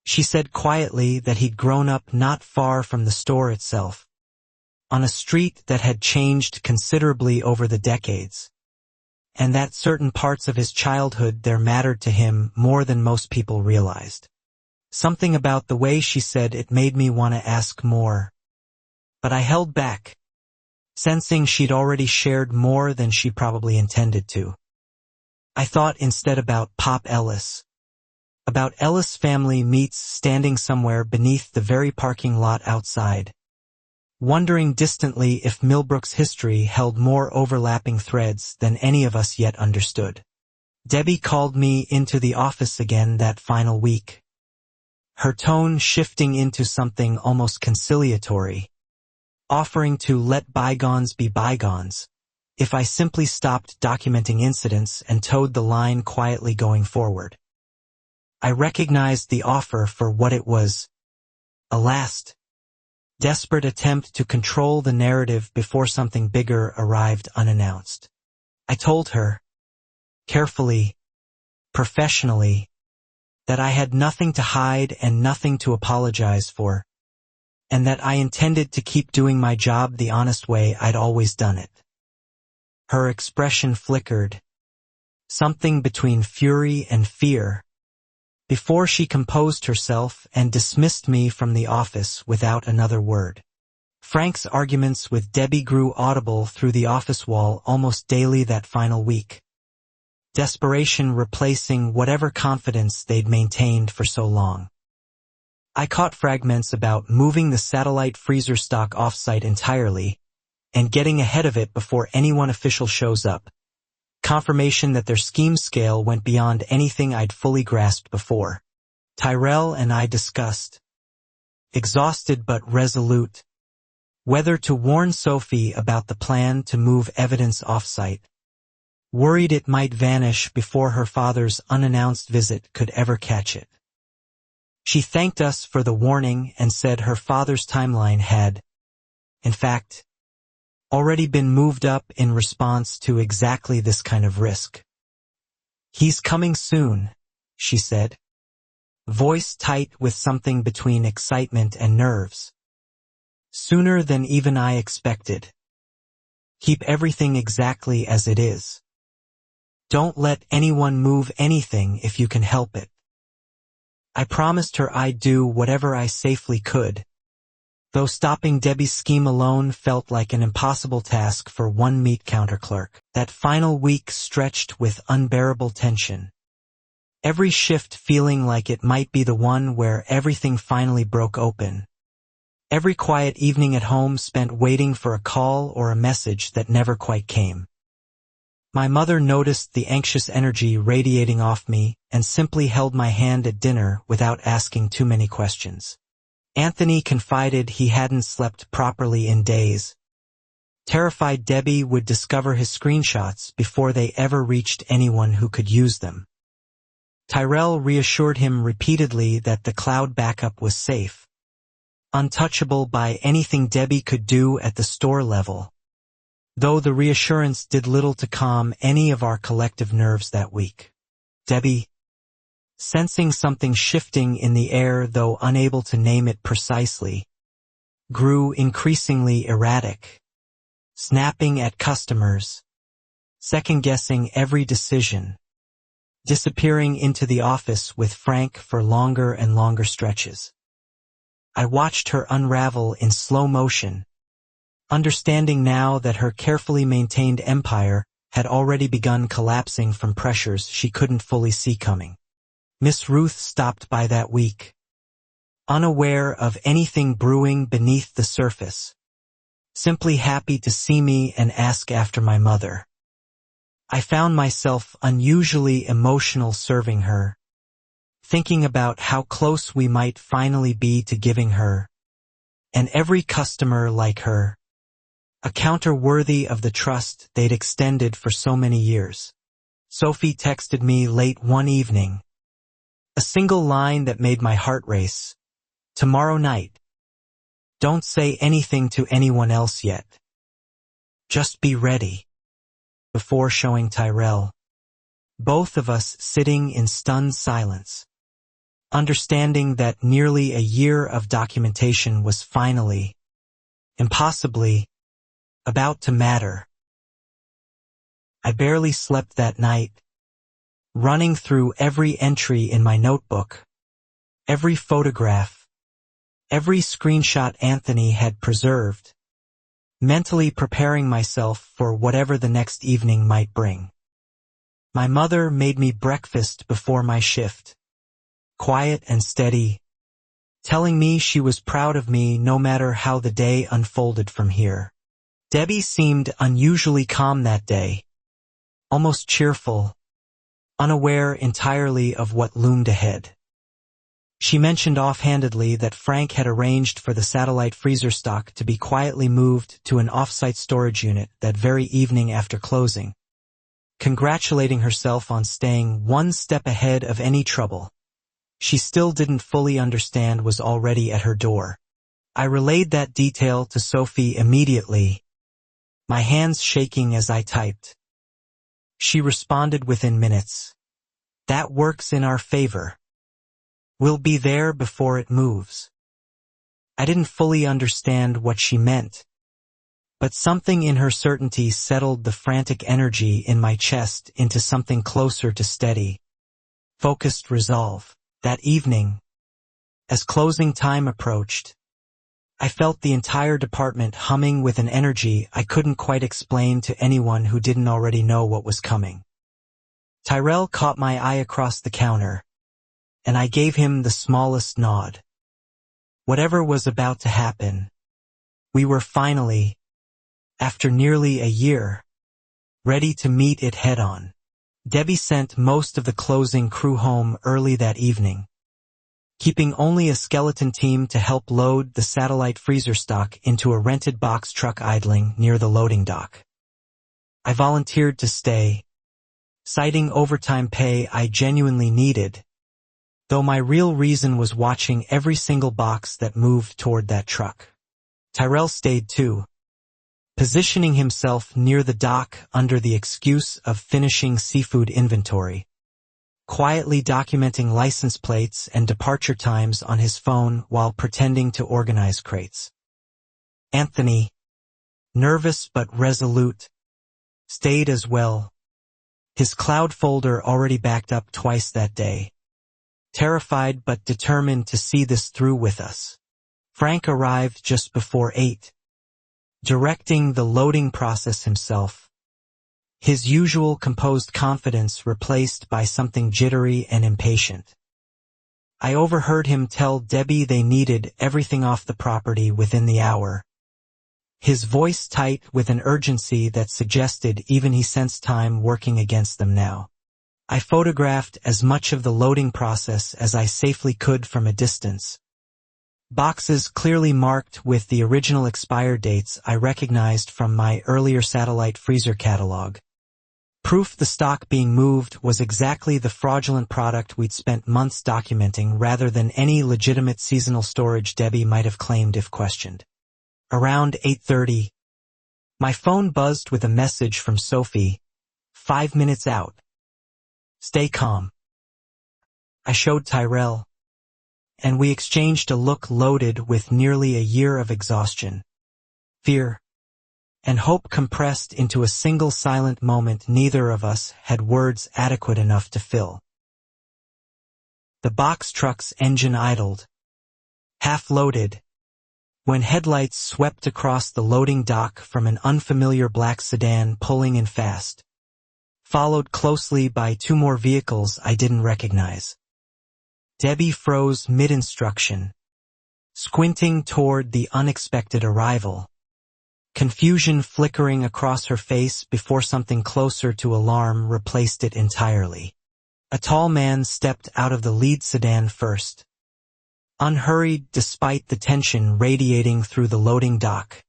S1: She said quietly that he'd grown up not far from the store itself, on a street that had changed considerably over the decades, and that certain parts of his childhood there mattered to him more than most people realized. Something about the way she said it made me want to ask more, but I held back, sensing she'd already shared more than she probably intended to. I thought instead about Pop Ellis, about Ellis family meets standing somewhere beneath the very parking lot outside, wondering distantly if Millbrook's history held more overlapping threads than any of us yet understood. Debbie called me into the office again that final week, her tone shifting into something almost conciliatory, offering to let bygones be bygones if I simply stopped documenting incidents and towed the line quietly going forward. I recognized the offer for what it was, a last, desperate attempt to control the narrative before something bigger arrived unannounced. I told her, carefully, professionally, that I had nothing to hide and nothing to apologize for, and that I intended to keep doing my job the honest way I'd always done it. Her expression flickered, something between fury and fear, before she composed herself and dismissed me from the office without another word. Frank's arguments with Debbie grew audible through the office wall almost daily that final week, desperation replacing whatever confidence they'd maintained for so long. I caught fragments about moving the satellite freezer stock off-site entirely and getting ahead of it before anyone official shows up, confirmation that their scheme scale went beyond anything I'd fully grasped before. Tyrell and I discussed, exhausted but resolute, whether to warn Sophie about the plan to move evidence off-site, worried it might vanish before her father's unannounced visit could ever catch it. She thanked us for the warning and said her father's timeline had, in fact, already been moved up in response to exactly this kind of risk. "He's coming soon," she said, voice tight with something between excitement and nerves. "Sooner than even I expected. Keep everything exactly as it is. Don't let anyone move anything if you can help it." I promised her I'd do whatever I safely could, though stopping Debbie's scheme alone felt like an impossible task for one meat counter clerk. That final week stretched with unbearable tension, every shift feeling like it might be the one where everything finally broke open. Every quiet evening at home spent waiting for a call or a message that never quite came. My mother noticed the anxious energy radiating off me and simply held my hand at dinner without asking too many questions. Anthony confided he hadn't slept properly in days, terrified Debbie would discover his screenshots before they ever reached anyone who could use them. Tyrell reassured him repeatedly that the cloud backup was safe, untouchable by anything Debbie could do at the store level, though the reassurance did little to calm any of our collective nerves that week. Debbie, sensing something shifting in the air though unable to name it precisely, grew increasingly erratic, snapping at customers, second-guessing every decision, disappearing into the office with Frank for longer and longer stretches. I watched her unravel in slow motion, understanding now that her carefully maintained empire had already begun collapsing from pressures she couldn't fully see coming. Miss Ruth stopped by that week, unaware of anything brewing beneath the surface, simply happy to see me and ask after my mother. I found myself unusually emotional serving her, thinking about how close we might finally be to giving her, and every customer like her, a counter worthy of the trust they'd extended for so many years. Sophie texted me late one evening, a single line that made my heart race. Tomorrow night. Don't say anything to anyone else yet. Just be ready. Before showing Tyrell, both of us sitting in stunned silence, understanding that nearly a year of documentation was finally, impossibly, about to matter. I barely slept that night, running through every entry in my notebook, every photograph, every screenshot Anthony had preserved, mentally preparing myself for whatever the next evening might bring. My mother made me breakfast before my shift, quiet and steady, telling me she was proud of me no matter how the day unfolded from here. Debbie seemed unusually calm that day, almost cheerful, unaware entirely of what loomed ahead. She mentioned offhandedly that Frank had arranged for the satellite freezer stock to be quietly moved to an off-site storage unit that very evening after closing, congratulating herself on staying one step ahead of any trouble she still didn't fully understand was already at her door. I relayed that detail to Sophie immediately, my hands shaking as I typed. She responded within minutes. That works in our favor. We'll be there before it moves. I didn't fully understand what she meant, but something in her certainty settled the frantic energy in my chest into something closer to steady, focused resolve. That evening, as closing time approached, I felt the entire department humming with an energy I couldn't quite explain to anyone who didn't already know what was coming. Tyrell caught my eye across the counter, and I gave him the smallest nod. Whatever was about to happen, we were finally, after nearly a year, ready to meet it head-on. Debbie sent most of the closing crew home early that evening, keeping only a skeleton team to help load the satellite freezer stock into a rented box truck idling near the loading dock. I volunteered to stay, citing overtime pay I genuinely needed, though my real reason was watching every single box that moved toward that truck. Tyrell stayed too, positioning himself near the dock under the excuse of finishing seafood inventory, quietly documenting license plates and departure times on his phone while pretending to organize crates. Anthony, nervous but resolute, stayed as well, his cloud folder already backed up twice that day, terrified but determined to see this through with us. Frank arrived just before 8, directing the loading process himself, his usual composed confidence replaced by something jittery and impatient. I overheard him tell Debbie they needed everything off the property within the hour, his voice tight with an urgency that suggested even he sensed time working against them now. I photographed as much of the loading process as I safely could from a distance, boxes clearly marked with the original expire dates I recognized from my earlier satellite freezer catalog. Proof the stock being moved was exactly the fraudulent product we'd spent months documenting rather than any legitimate seasonal storage Debbie might have claimed if questioned. Around 8:30, my phone buzzed with a message from Sophie, 5 minutes out. Stay calm. I showed Tyrell, and we exchanged a look loaded with nearly a year of exhaustion, fear, and hope compressed into a single silent moment neither of us had words adequate enough to fill. The box truck's engine idled, half-loaded, when headlights swept across the loading dock from an unfamiliar black sedan pulling in fast, followed closely by two more vehicles I didn't recognize. Debbie froze mid-instruction, squinting toward the unexpected arrival, confusion flickering across her face before something closer to alarm replaced it entirely. A tall man stepped out of the lead sedan first, unhurried despite the tension radiating through the loading dock,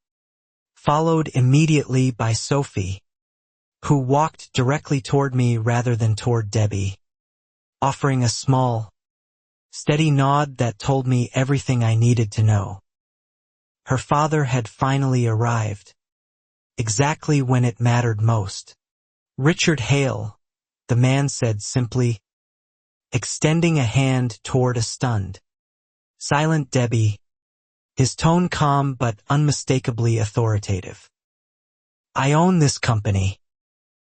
S1: followed immediately by Sophie, who walked directly toward me rather than toward Debbie, offering a small, steady nod that told me everything I needed to know. Her father had finally arrived, exactly when it mattered most. "Richard Hale," the man said simply, extending a hand toward a stunned, silent Debbie, his tone calm but unmistakably authoritative. "I own this company.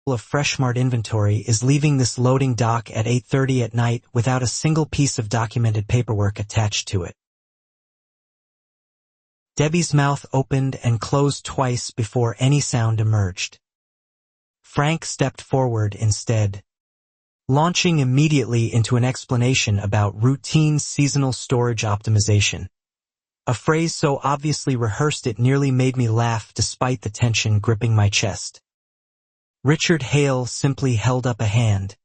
S1: Of Freshmart inventory is leaving this loading dock at 8:30 at night without a single piece of documented paperwork attached to it." Debbie's mouth opened and closed twice before any sound emerged. Frank stepped forward instead, launching immediately into an explanation about routine seasonal storage optimization, a phrase so obviously rehearsed it nearly made me laugh despite the tension gripping my chest. Richard Hale simply held up a hand,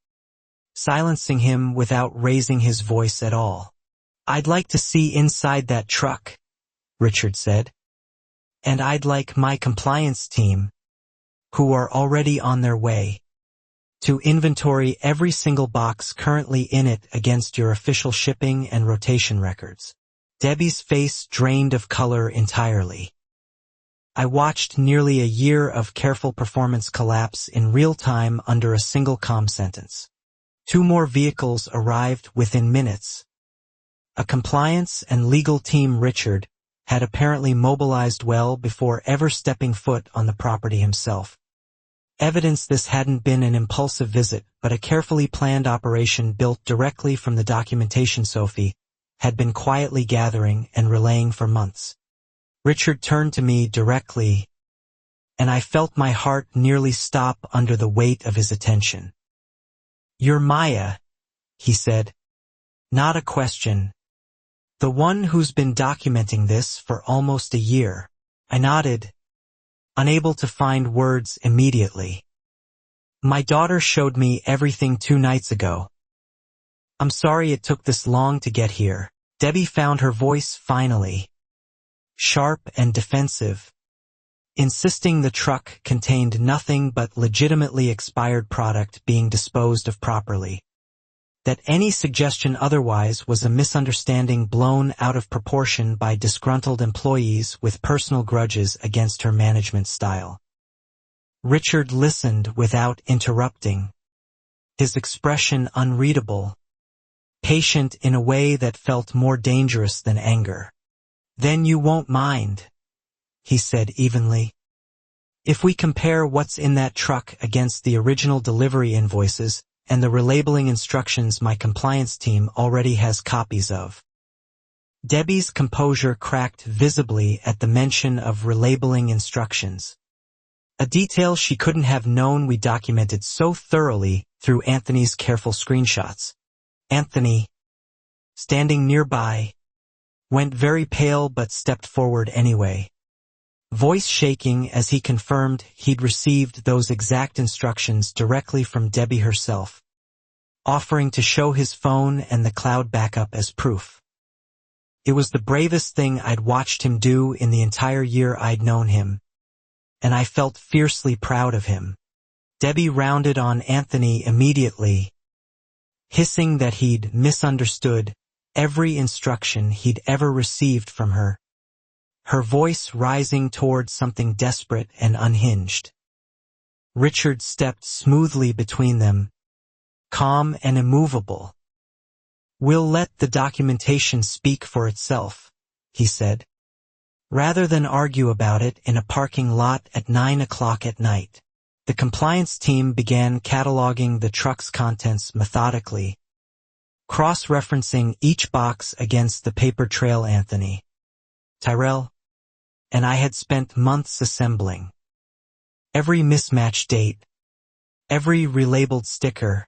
S1: silencing him without raising his voice at all. "I'd like to see inside that truck," Richard said. "And I'd like my compliance team, who are already on their way, to inventory every single box currently in it against your official shipping and rotation records." Debbie's face drained of color entirely. I watched nearly a year of careful performance collapse in real time under a single comm sentence. Two more vehicles arrived within minutes. A compliance and legal team Richard had apparently mobilized well before ever stepping foot on the property himself. Evidence this hadn't been an impulsive visit, but a carefully planned operation built directly from the documentation Sophie had been quietly gathering and relaying for months. Richard turned to me directly, and I felt my heart nearly stop under the weight of his attention. "You're Maya," he said. "Not a question. The one who's been documenting this for almost a year." I nodded, unable to find words immediately. "My daughter showed me everything 2 nights ago. I'm sorry it took this long to get here." Debbie found her voice finally, sharp and defensive, insisting the truck contained nothing but legitimately expired product being disposed of properly. That any suggestion otherwise was a misunderstanding blown out of proportion by disgruntled employees with personal grudges against her management style. Richard listened without interrupting, his expression unreadable, patient in a way that felt more dangerous than anger. "Then you won't mind," he said evenly. "If we compare what's in that truck against the original delivery invoices and the relabeling instructions my compliance team already has copies of." Debbie's composure cracked visibly at the mention of relabeling instructions, a detail she couldn't have known we documented so thoroughly through Anthony's careful screenshots. Anthony, standing nearby, went very pale but stepped forward anyway, voice shaking as he confirmed he'd received those exact instructions directly from Debbie herself, offering to show his phone and the cloud backup as proof. It was the bravest thing I'd watched him do in the entire year I'd known him, and I felt fiercely proud of him. Debbie rounded on Anthony immediately, hissing that he'd misunderstood every instruction he'd ever received from her, her voice rising toward something desperate and unhinged. Richard stepped smoothly between them, calm and immovable, "We'll let the documentation speak for itself," he said, rather than argue about it in a parking lot at 9 o'clock at night. The compliance team began cataloging the truck's contents methodically, cross-referencing each box against the paper trail Anthony, Tyrell, and I had spent months assembling. Every mismatched date, every relabeled sticker,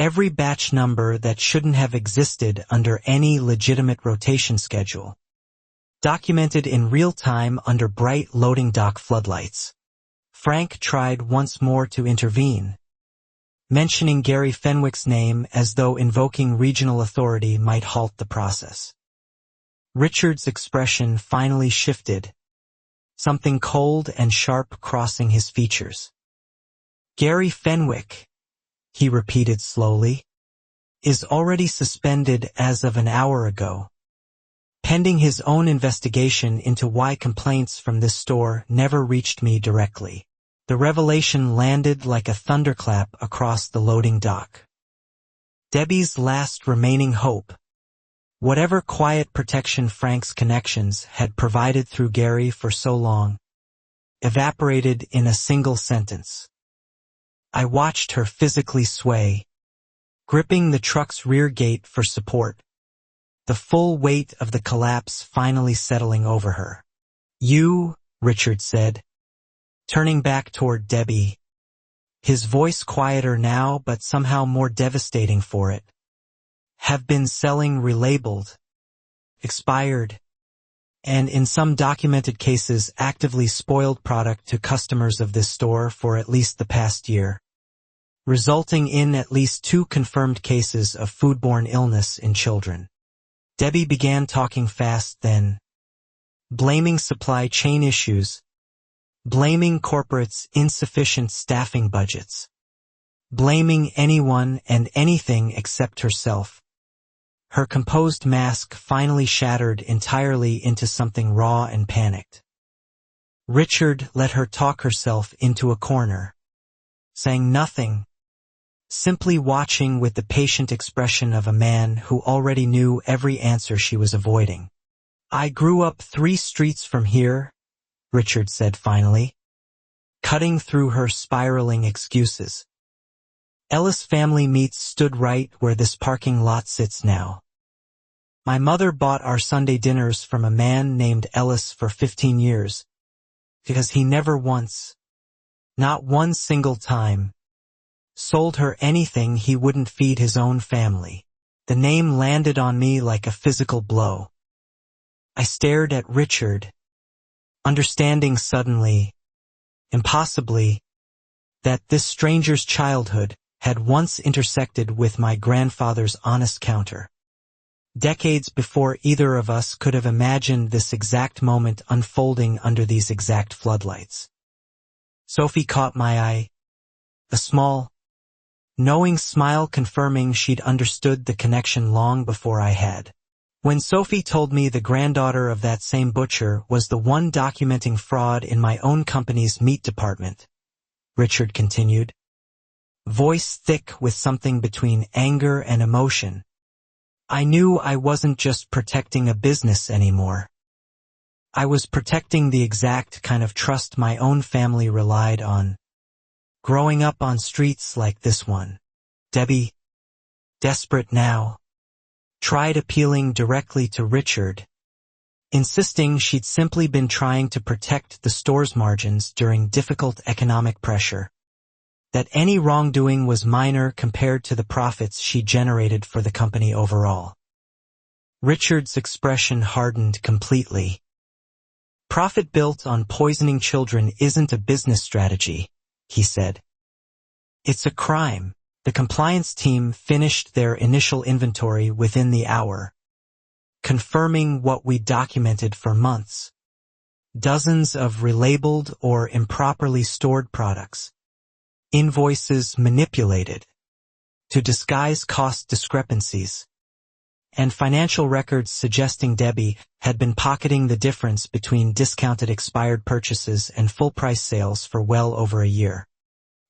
S1: every batch number that shouldn't have existed under any legitimate rotation schedule, documented in real time under bright loading dock floodlights. Frank tried once more to intervene, mentioning Gary Fenwick's name as though invoking regional authority might halt the process. Richard's expression finally shifted, something cold and sharp crossing his features. "Gary Fenwick," he repeated slowly, "is already suspended as of an hour ago, pending his own investigation into why complaints from this store never reached me directly." The revelation landed like a thunderclap across the loading dock. Debbie's last remaining hope, whatever quiet protection Frank's connections had provided through Gary for so long, evaporated in a single sentence. I watched her physically sway, gripping the truck's rear gate for support, the full weight of the collapse finally settling over her. "You," Richard said, turning back toward Debbie, his voice quieter now but somehow more devastating for it, "have been selling relabeled, expired, and in some documented cases actively spoiled product to customers of this store for at least the past year, resulting in at least 2 confirmed cases of foodborne illness in children." Debbie began talking fast then, blaming supply chain issues, blaming corporates' insufficient staffing budgets, blaming anyone and anything except herself. Her composed mask finally shattered entirely into something raw and panicked. Richard let her talk herself into a corner, saying nothing, simply watching with the patient expression of a man who already knew every answer she was avoiding. "I grew up 3 streets from here," Richard said finally, cutting through her spiraling excuses. "Ellis Family Meats stood right where this parking lot sits now. My mother bought our Sunday dinners from a man named Ellis for 15 years, because he never once, not one single time, sold her anything he wouldn't feed his own family." The name landed on me like a physical blow. I stared at Richard, understanding suddenly, impossibly, that this stranger's childhood had once intersected with my grandfather's honest counter. Decades before either of us could have imagined this exact moment unfolding under these exact floodlights. Sophie caught my eye, a small, knowing smile confirming she'd understood the connection long before I had. "When Sophie told me the granddaughter of that same butcher was the one documenting fraud in my own company's meat department," Richard continued, voice thick with something between anger and emotion, "I knew I wasn't just protecting a business anymore. I was protecting the exact kind of trust my own family relied on, growing up on streets like this one." Debbie, desperate now, tried appealing directly to Richard, insisting she'd simply been trying to protect the store's margins during difficult economic pressure, that any wrongdoing was minor compared to the profits she generated for the company overall. Richard's expression hardened completely. "Profit built on poisoning children isn't a business strategy," he said. "It's a crime." The compliance team finished their initial inventory within the hour, confirming what we documented for months. Dozens of relabeled or improperly stored products. Invoices manipulated to disguise cost discrepancies. And financial records suggesting Debbie had been pocketing the difference between discounted expired purchases and full-price sales for well over a year.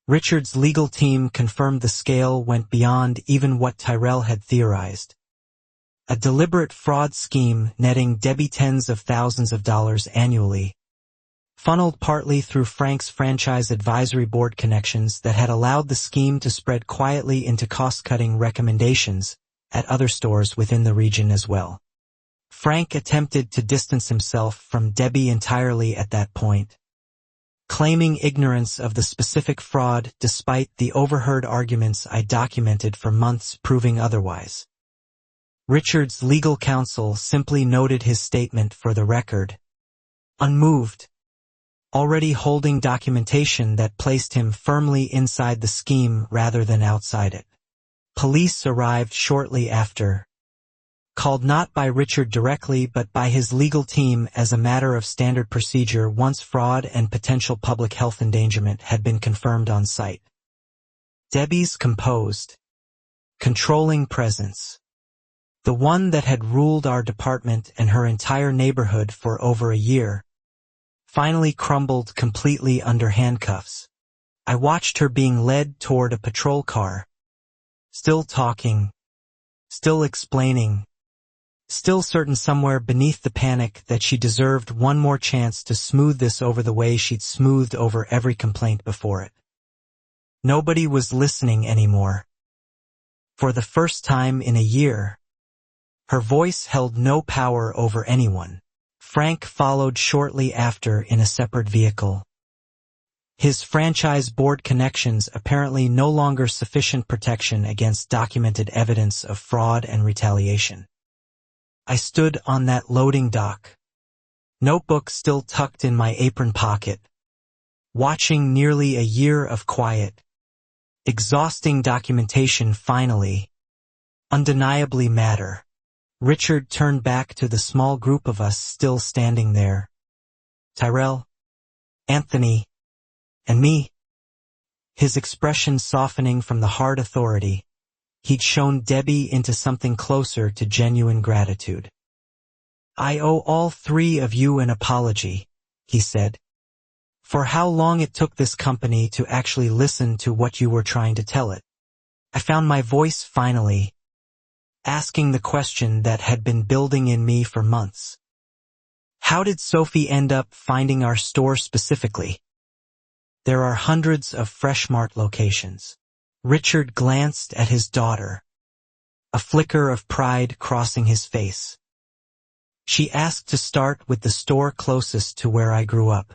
S1: Richard's legal team confirmed the scale went beyond even what Tyrell had theorized. A deliberate fraud scheme netting Debbie tens of thousands of dollars annually, funneled partly through Frank's franchise advisory board connections that had allowed the scheme to spread quietly into cost-cutting recommendations at other stores within the region as well. Frank attempted to distance himself from Debbie entirely at that point, claiming ignorance of the specific fraud despite the overheard arguments I documented for months proving otherwise. Richard's legal counsel simply noted his statement for the record, unmoved, already holding documentation that placed him firmly inside the scheme rather than outside it. Police arrived shortly after, called not by Richard directly but by his legal team as a matter of standard procedure once fraud and potential public health endangerment had been confirmed on site. Debbie's composed, controlling presence, the one that had ruled our department and her entire neighborhood for over a year, finally crumbled completely under handcuffs. I watched her being led toward a patrol car, still talking, still explaining, still certain somewhere beneath the panic that she deserved one more chance to smooth this over the way she'd smoothed over every complaint before it. Nobody was listening anymore. For the first time in a year, her voice held no power over anyone. Frank followed shortly after in a separate vehicle. His franchise board connections apparently no longer sufficient protection against documented evidence of fraud and retaliation. I stood on that loading dock, notebook still tucked in my apron pocket, watching nearly a year of quiet, exhausting documentation finally, undeniably matter. Richard turned back to the small group of us still standing there. Tyrell, Anthony, and me. His expression softening from the hard authority. He'd shown Debbie into something closer to genuine gratitude. I owe all three of you an apology, he said, for how long it took this company to actually listen to what you were trying to tell it. I found my voice finally, asking the question that had been building in me for months. How did Sophie end up finding our store specifically? There are hundreds of Fresh Mart locations. Richard glanced at his daughter, a flicker of pride crossing his face. She asked to start with the store closest to where I grew up.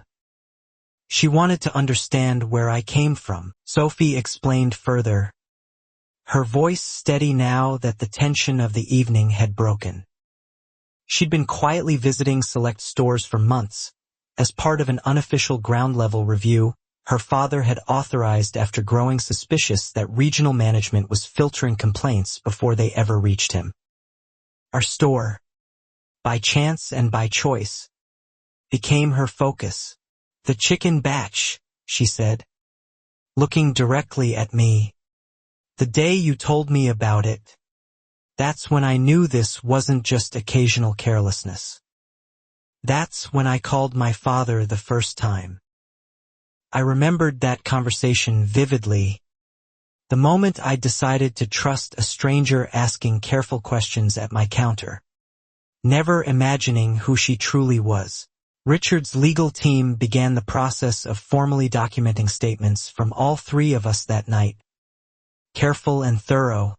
S1: She wanted to understand where I came from, Sophie explained further, her voice steady now that the tension of the evening had broken. She'd been quietly visiting select stores for months. As part of an unofficial ground-level review, her father had authorized after growing suspicious that regional management was filtering complaints before they ever reached him. Our store, by chance and by choice, became her focus. The chicken batch, she said, looking directly at me. The day you told me about it, that's when I knew this wasn't just occasional carelessness. That's when I called my father the first time. I remembered that conversation vividly. The moment I decided to trust a stranger asking careful questions at my counter, never imagining who she truly was. Richard's legal team began the process of formally documenting statements from all three of us that night. Careful and thorough,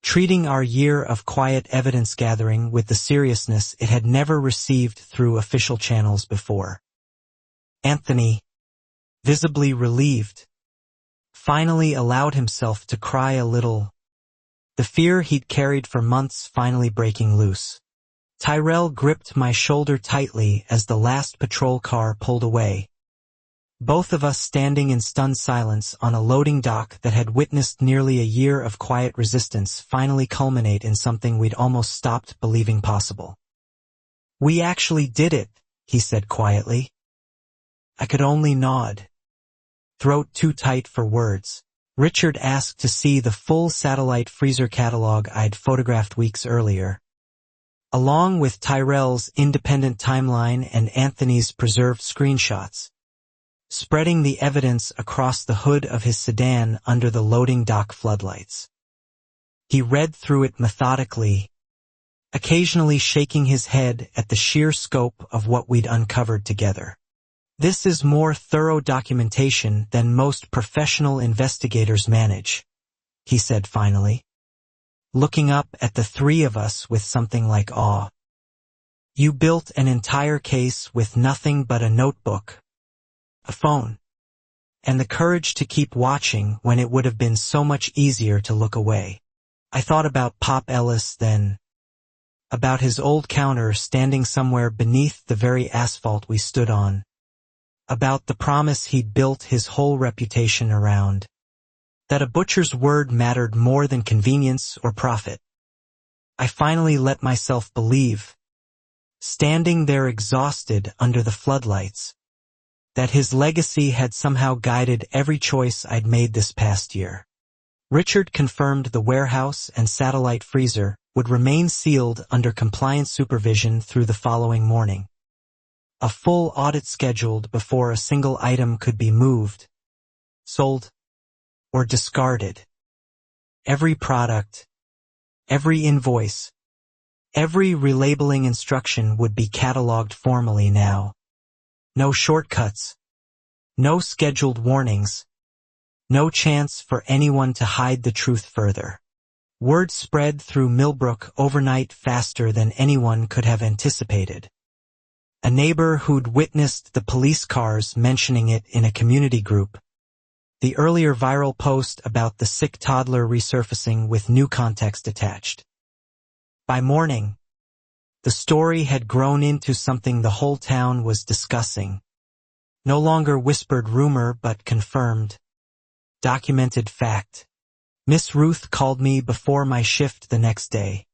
S1: treating our year of quiet evidence gathering with the seriousness it had never received through official channels before. Anthony, visibly relieved, finally allowed himself to cry a little, the fear he'd carried for months finally breaking loose. Tyrell gripped my shoulder tightly as the last patrol car pulled away, both of us standing in stunned silence on a loading dock that had witnessed nearly a year of quiet resistance finally culminate in something we'd almost stopped believing possible. We actually did it, he said quietly. I could only nod, throat too tight for words. Richard asked to see the full satellite freezer catalog I'd photographed weeks earlier, along with Tyrell's independent timeline and Anthony's preserved screenshots, spreading the evidence across the hood of his sedan under the loading dock floodlights. He read through it methodically, occasionally shaking his head at the sheer scope of what we'd uncovered together. "This is more thorough documentation than most professional investigators manage," he said finally, looking up at the three of us with something like awe. "You built an entire case with nothing but a notebook, a phone, and the courage to keep watching when it would have been so much easier to look away." I thought about Pop Ellis then, about his old counter standing somewhere beneath the very asphalt we stood on, about the promise he'd built his whole reputation around, that a butcher's word mattered more than convenience or profit. I finally let myself believe, standing there exhausted under the floodlights, that his legacy had somehow guided every choice I'd made this past year. Richard confirmed the warehouse and satellite freezer would remain sealed under compliance supervision through the following morning. A full audit scheduled before a single item could be moved, sold, or discarded. Every product, every invoice, every relabeling instruction would be cataloged formally now. No shortcuts, no scheduled warnings, no chance for anyone to hide the truth further. Word spread through Millbrook overnight faster than anyone could have anticipated. A neighbor who'd witnessed the police cars mentioning it in a community group, the earlier viral post about the sick toddler resurfacing with new context attached. By morning, the story had grown into something the whole town was discussing. No longer whispered rumor but confirmed, documented fact. Miss Ruth called me before my shift the next day,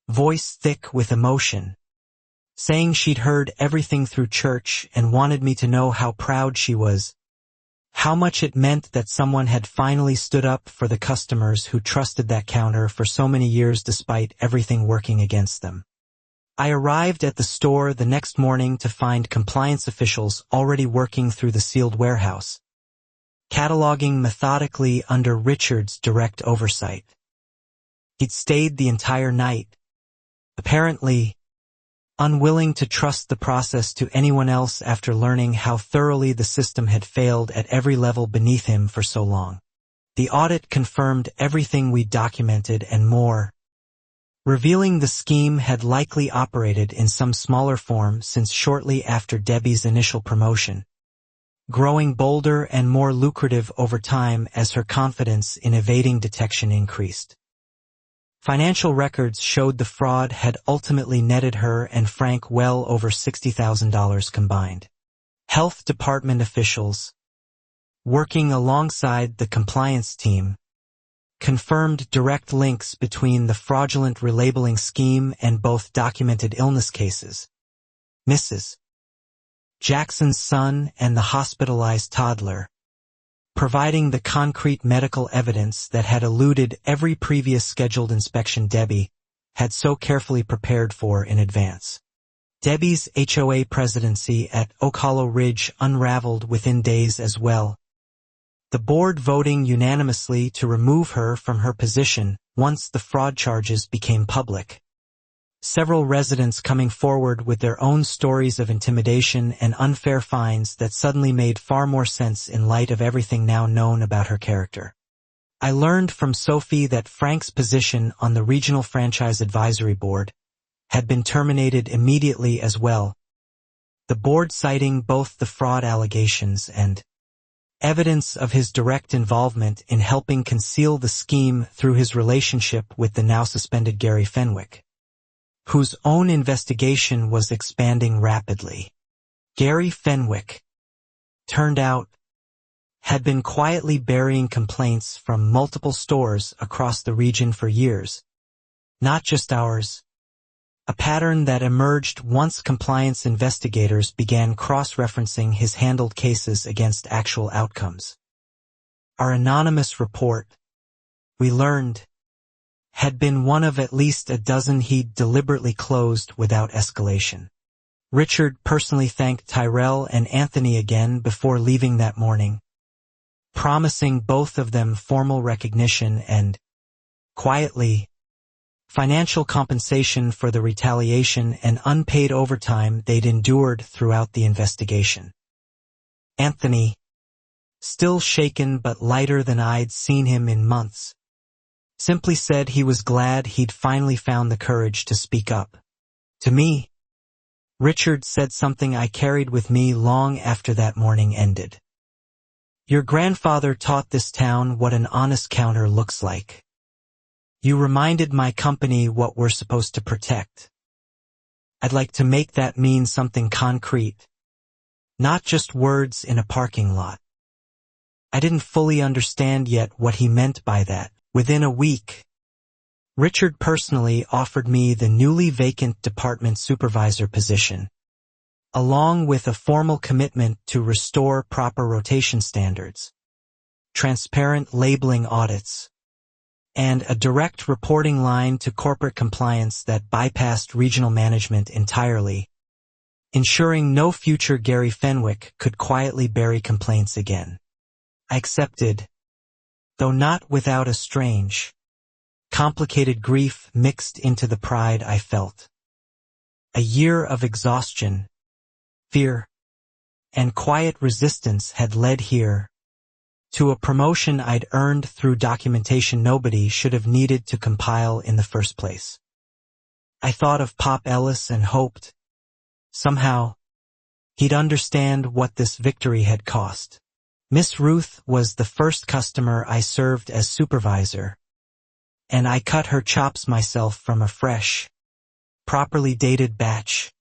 S1: voice thick with emotion, saying she'd heard everything through church and wanted me to know how proud she was, how much it meant that someone had finally stood up for the customers who trusted that counter for so many years despite everything working against them. I arrived at the store the next morning to find compliance officials already working through the sealed warehouse, cataloging methodically under Richard's direct oversight. He'd stayed the entire night, apparently unwilling to trust the process to anyone else after learning how thoroughly the system had failed at every level beneath him for so long. The audit confirmed everything we documented and more, revealing the scheme had likely operated in some smaller form since shortly after Debbie's initial promotion, growing bolder and more lucrative over time as her confidence in evading detection increased. Financial records showed the fraud had ultimately netted her and Frank well over $60,000 combined. Health department officials, working alongside the compliance team, confirmed direct links between the fraudulent relabeling scheme and both documented illness cases. Mrs. Jackson's son and the hospitalized toddler, providing the concrete medical evidence that had eluded every previous scheduled inspection Debbie had so carefully prepared for in advance. Debbie's HOA presidency at Oak Hollow Ridge unraveled within days as well, the board voting unanimously to remove her from her position once the fraud charges became public. Several residents coming forward with their own stories of intimidation and unfair fines that suddenly made far more sense in light of everything now known about her character. I learned from Sophie that Frank's position on the Regional Franchise Advisory Board had been terminated immediately as well, the board citing both the fraud allegations and evidence of his direct involvement in helping conceal the scheme through his relationship with the now suspended Gary Fenwick, whose own investigation was expanding rapidly. Gary Fenwick, turned out, had been quietly burying complaints from multiple stores across the region for years, not just ours, a pattern that emerged once compliance investigators began cross-referencing his handled cases against actual outcomes. Our anonymous report, we learned, had been one of at least a dozen he'd deliberately closed without escalation. Richard personally thanked Tyrell and Anthony again before leaving that morning, promising both of them formal recognition and, quietly, financial compensation for the retaliation and unpaid overtime they'd endured throughout the investigation. Anthony, still shaken but lighter than I'd seen him in months, simply said he was glad he'd finally found the courage to speak up. To me, Richard said something I carried with me long after that morning ended. Your grandfather taught this town what an honest counter looks like. You reminded my company what we're supposed to protect. I'd like to make that mean something concrete, not just words in a parking lot. I didn't fully understand yet what he meant by that. Within a week, Richard personally offered me the newly vacant department supervisor position, along with a formal commitment to restore proper rotation standards, transparent labeling audits, and a direct reporting line to corporate compliance that bypassed regional management entirely, ensuring no future Gary Fenwick could quietly bury complaints again. I accepted, though not without a strange, complicated grief mixed into the pride I felt. A year of exhaustion, fear, and quiet resistance had led here, to a promotion I'd earned through documentation nobody should have needed to compile in the first place. I thought of Pop Ellis and hoped, somehow, he'd understand what this victory had cost. Miss Ruth was the first customer I served as supervisor, and I cut her chops myself from a fresh, properly dated batch.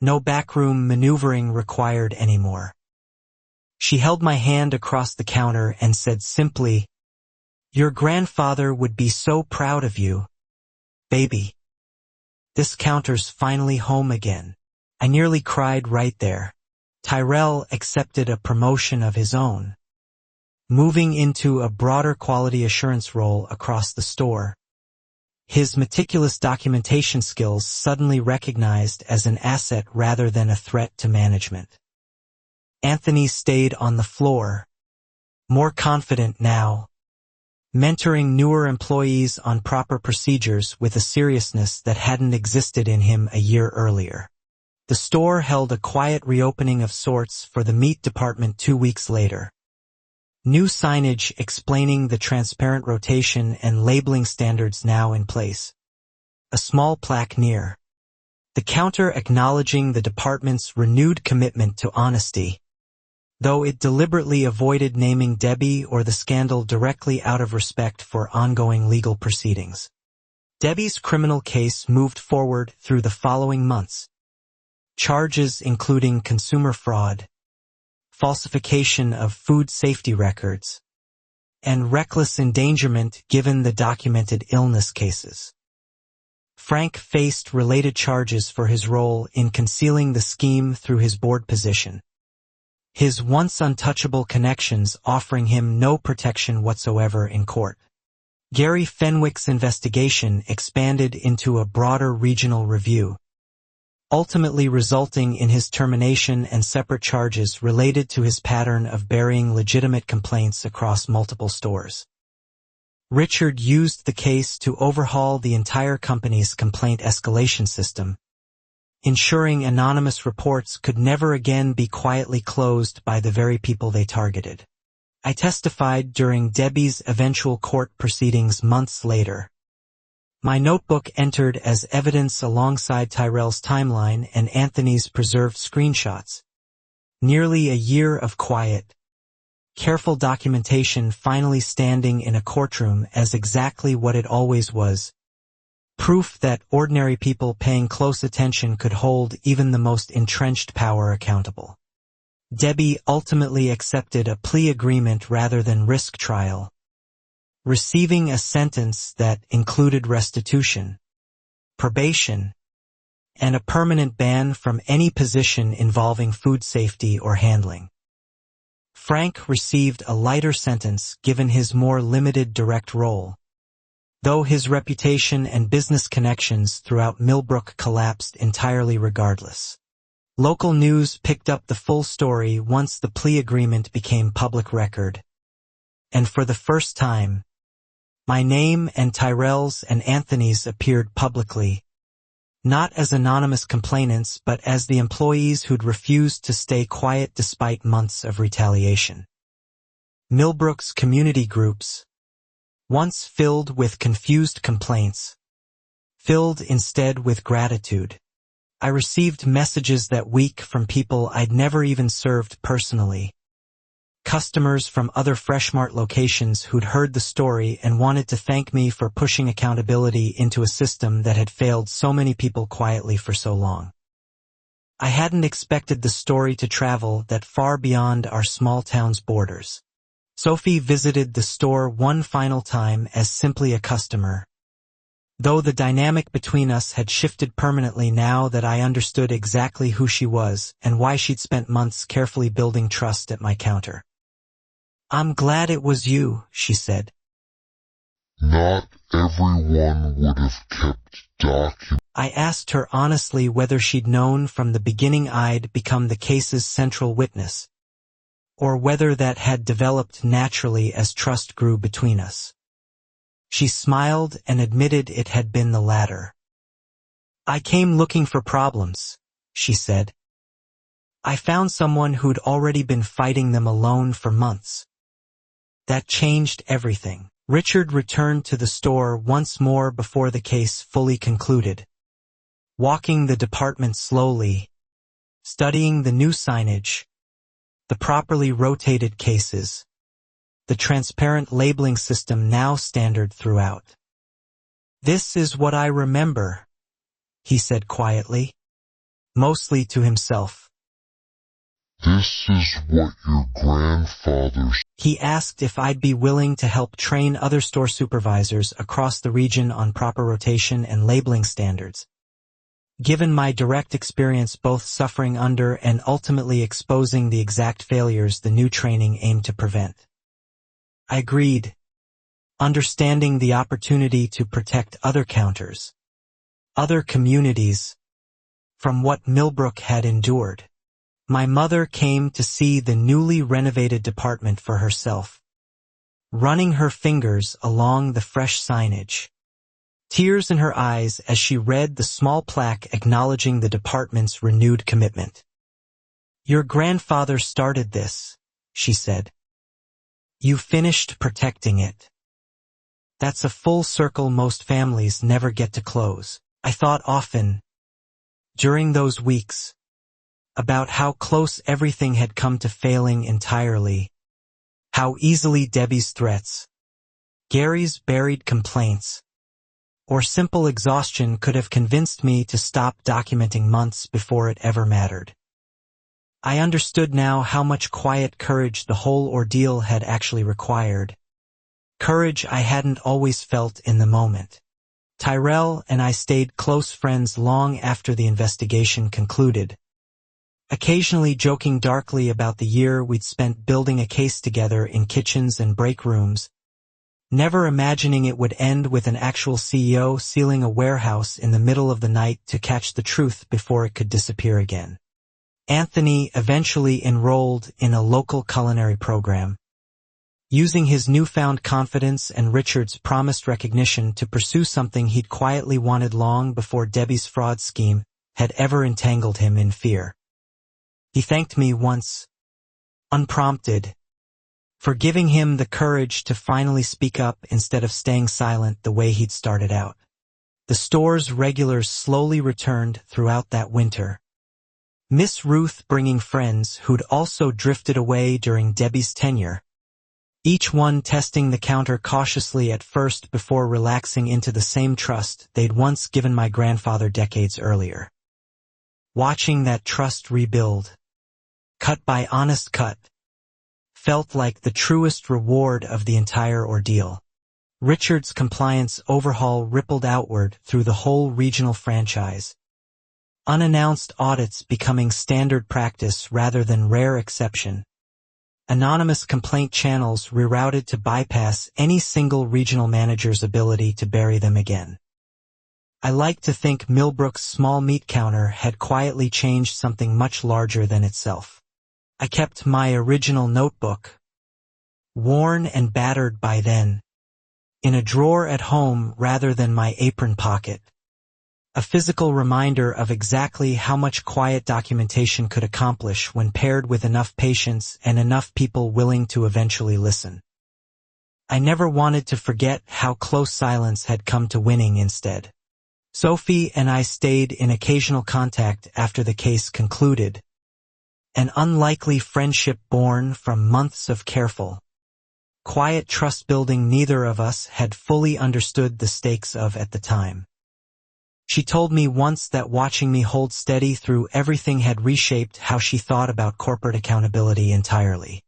S1: No backroom maneuvering required anymore. She held my hand across the counter and said simply, "Your grandfather would be so proud of you, baby. This counter's finally home again." I nearly cried right there. Tyrell accepted a promotion of his own, moving into a broader quality assurance role across the store. His meticulous documentation skills suddenly recognized as an asset rather than a threat to management. Anthony stayed on the floor, more confident now, mentoring newer employees on proper procedures with a seriousness that hadn't existed in him a year earlier. The store held a quiet reopening of sorts for the meat department 2 weeks later. New signage explaining the transparent rotation and labeling standards now in place. A small plaque near the counter acknowledging the department's renewed commitment to honesty, though it deliberately avoided naming Debbie or the scandal directly out of respect for ongoing legal proceedings. Debbie's criminal case moved forward through the following months. Charges including consumer fraud, falsification of food safety records, and reckless endangerment given the documented illness cases. Frank faced related charges for his role in concealing the scheme through his board position, his once untouchable connections offering him no protection whatsoever in court. Gary Fenwick's investigation expanded into a broader regional review, ultimately resulting in his termination and separate charges related to his pattern of burying legitimate complaints across multiple stores. Richard used the case to overhaul the entire company's complaint escalation system, ensuring anonymous reports could never again be quietly closed by the very people they targeted. I testified during Debbie's eventual court proceedings months later. My notebook entered as evidence alongside Tyrell's timeline and Anthony's preserved screenshots. Nearly a year of quiet, careful documentation finally standing in a courtroom as exactly what it always was. Proof that ordinary people paying close attention could hold even the most entrenched power accountable. Debbie ultimately accepted a plea agreement rather than risk trial, receiving a sentence that included restitution, probation, and a permanent ban from any position involving food safety or handling. Frank received a lighter sentence given his more limited direct role, though his reputation and business connections throughout Millbrook collapsed entirely regardless. Local news picked up the full story once the plea agreement became public record, and for the first time, My name and Tyrell's and Anthony's appeared publicly, not as anonymous complainants but as the employees who'd refused to stay quiet despite months of retaliation. Millbrook's community groups, once filled with confused complaints, filled instead with gratitude. I received messages that week from people I'd never even served personally. Customers from other Freshmart locations who'd heard the story and wanted to thank me for pushing accountability into a system that had failed so many people quietly for so long. I hadn't expected the story to travel that far beyond our small town's borders. Sophie visited the store one final time as simply a customer, though the dynamic between us had shifted permanently now that I understood exactly who she was and why she'd spent months carefully building trust at my counter. "I'm glad it was you," she said.
S2: "Not everyone would have kept documents."
S1: I asked her honestly whether she'd known from the beginning I'd become the case's central witness, or whether that had developed naturally as trust grew between us. She smiled and admitted it had been the latter. "I came looking for problems," she said. "I found someone who'd already been fighting them alone for months. That changed everything." Richard returned to the store once more before the case fully concluded, walking the department slowly, studying the new signage, the properly rotated cases, the transparent labeling system now standard throughout. "This is what I remember," he said quietly, mostly to himself.
S2: "This is what your grandfather..."
S1: He asked if I'd be willing to help train other store supervisors across the region on proper rotation and labeling standards, given my direct experience both suffering under and ultimately exposing the exact failures the new training aimed to prevent. I agreed, understanding the opportunity to protect other counters, other communities, from what Millbrook had endured. My mother came to see the newly renovated department for herself, running her fingers along the fresh signage, tears in her eyes as she read the small plaque acknowledging the department's renewed commitment. "Your grandfather started this," she said. "You finished protecting it." That's a full circle most families never get to close. I thought often, during those weeks, about how close everything had come to failing entirely, how easily Debbie's threats, Gary's buried complaints, or simple exhaustion could have convinced me to stop documenting months before it ever mattered. I understood now how much quiet courage the whole ordeal had actually required, courage I hadn't always felt in the moment. Tyrell and I stayed close friends long after the investigation concluded, occasionally joking darkly about the year we'd spent building a case together in kitchens and break rooms, never imagining it would end with an actual CEO sealing a warehouse in the middle of the night to catch the truth before it could disappear again. Anthony eventually enrolled in a local culinary program, using his newfound confidence and Richard's promised recognition to pursue something he'd quietly wanted long before Debbie's fraud scheme had ever entangled him in fear. He thanked me once, unprompted, for giving him the courage to finally speak up instead of staying silent the way he'd started out. The store's regulars slowly returned throughout that winter, Miss Ruth bringing friends who'd also drifted away during Debbie's tenure, each one testing the counter cautiously at first before relaxing into the same trust they'd once given my grandfather decades earlier. Watching that trust rebuild, cut by honest cut, felt like the truest reward of the entire ordeal. Richard's compliance overhaul rippled outward through the whole regional franchise, unannounced audits becoming standard practice rather than rare exception, anonymous complaint channels rerouted to bypass any single regional manager's ability to bury them again. I like to think Millbrook's small meat counter had quietly changed something much larger than itself. I kept my original notebook, worn and battered by then, in a drawer at home rather than my apron pocket. A physical reminder of exactly how much quiet documentation could accomplish when paired with enough patience and enough people willing to eventually listen. I never wanted to forget how close silence had come to winning instead. Sophie and I stayed in occasional contact after the case concluded, an unlikely friendship born from months of careful, quiet trust building neither of us had fully understood the stakes of at the time. She told me once that watching me hold steady through everything had reshaped how she thought about corporate accountability entirely.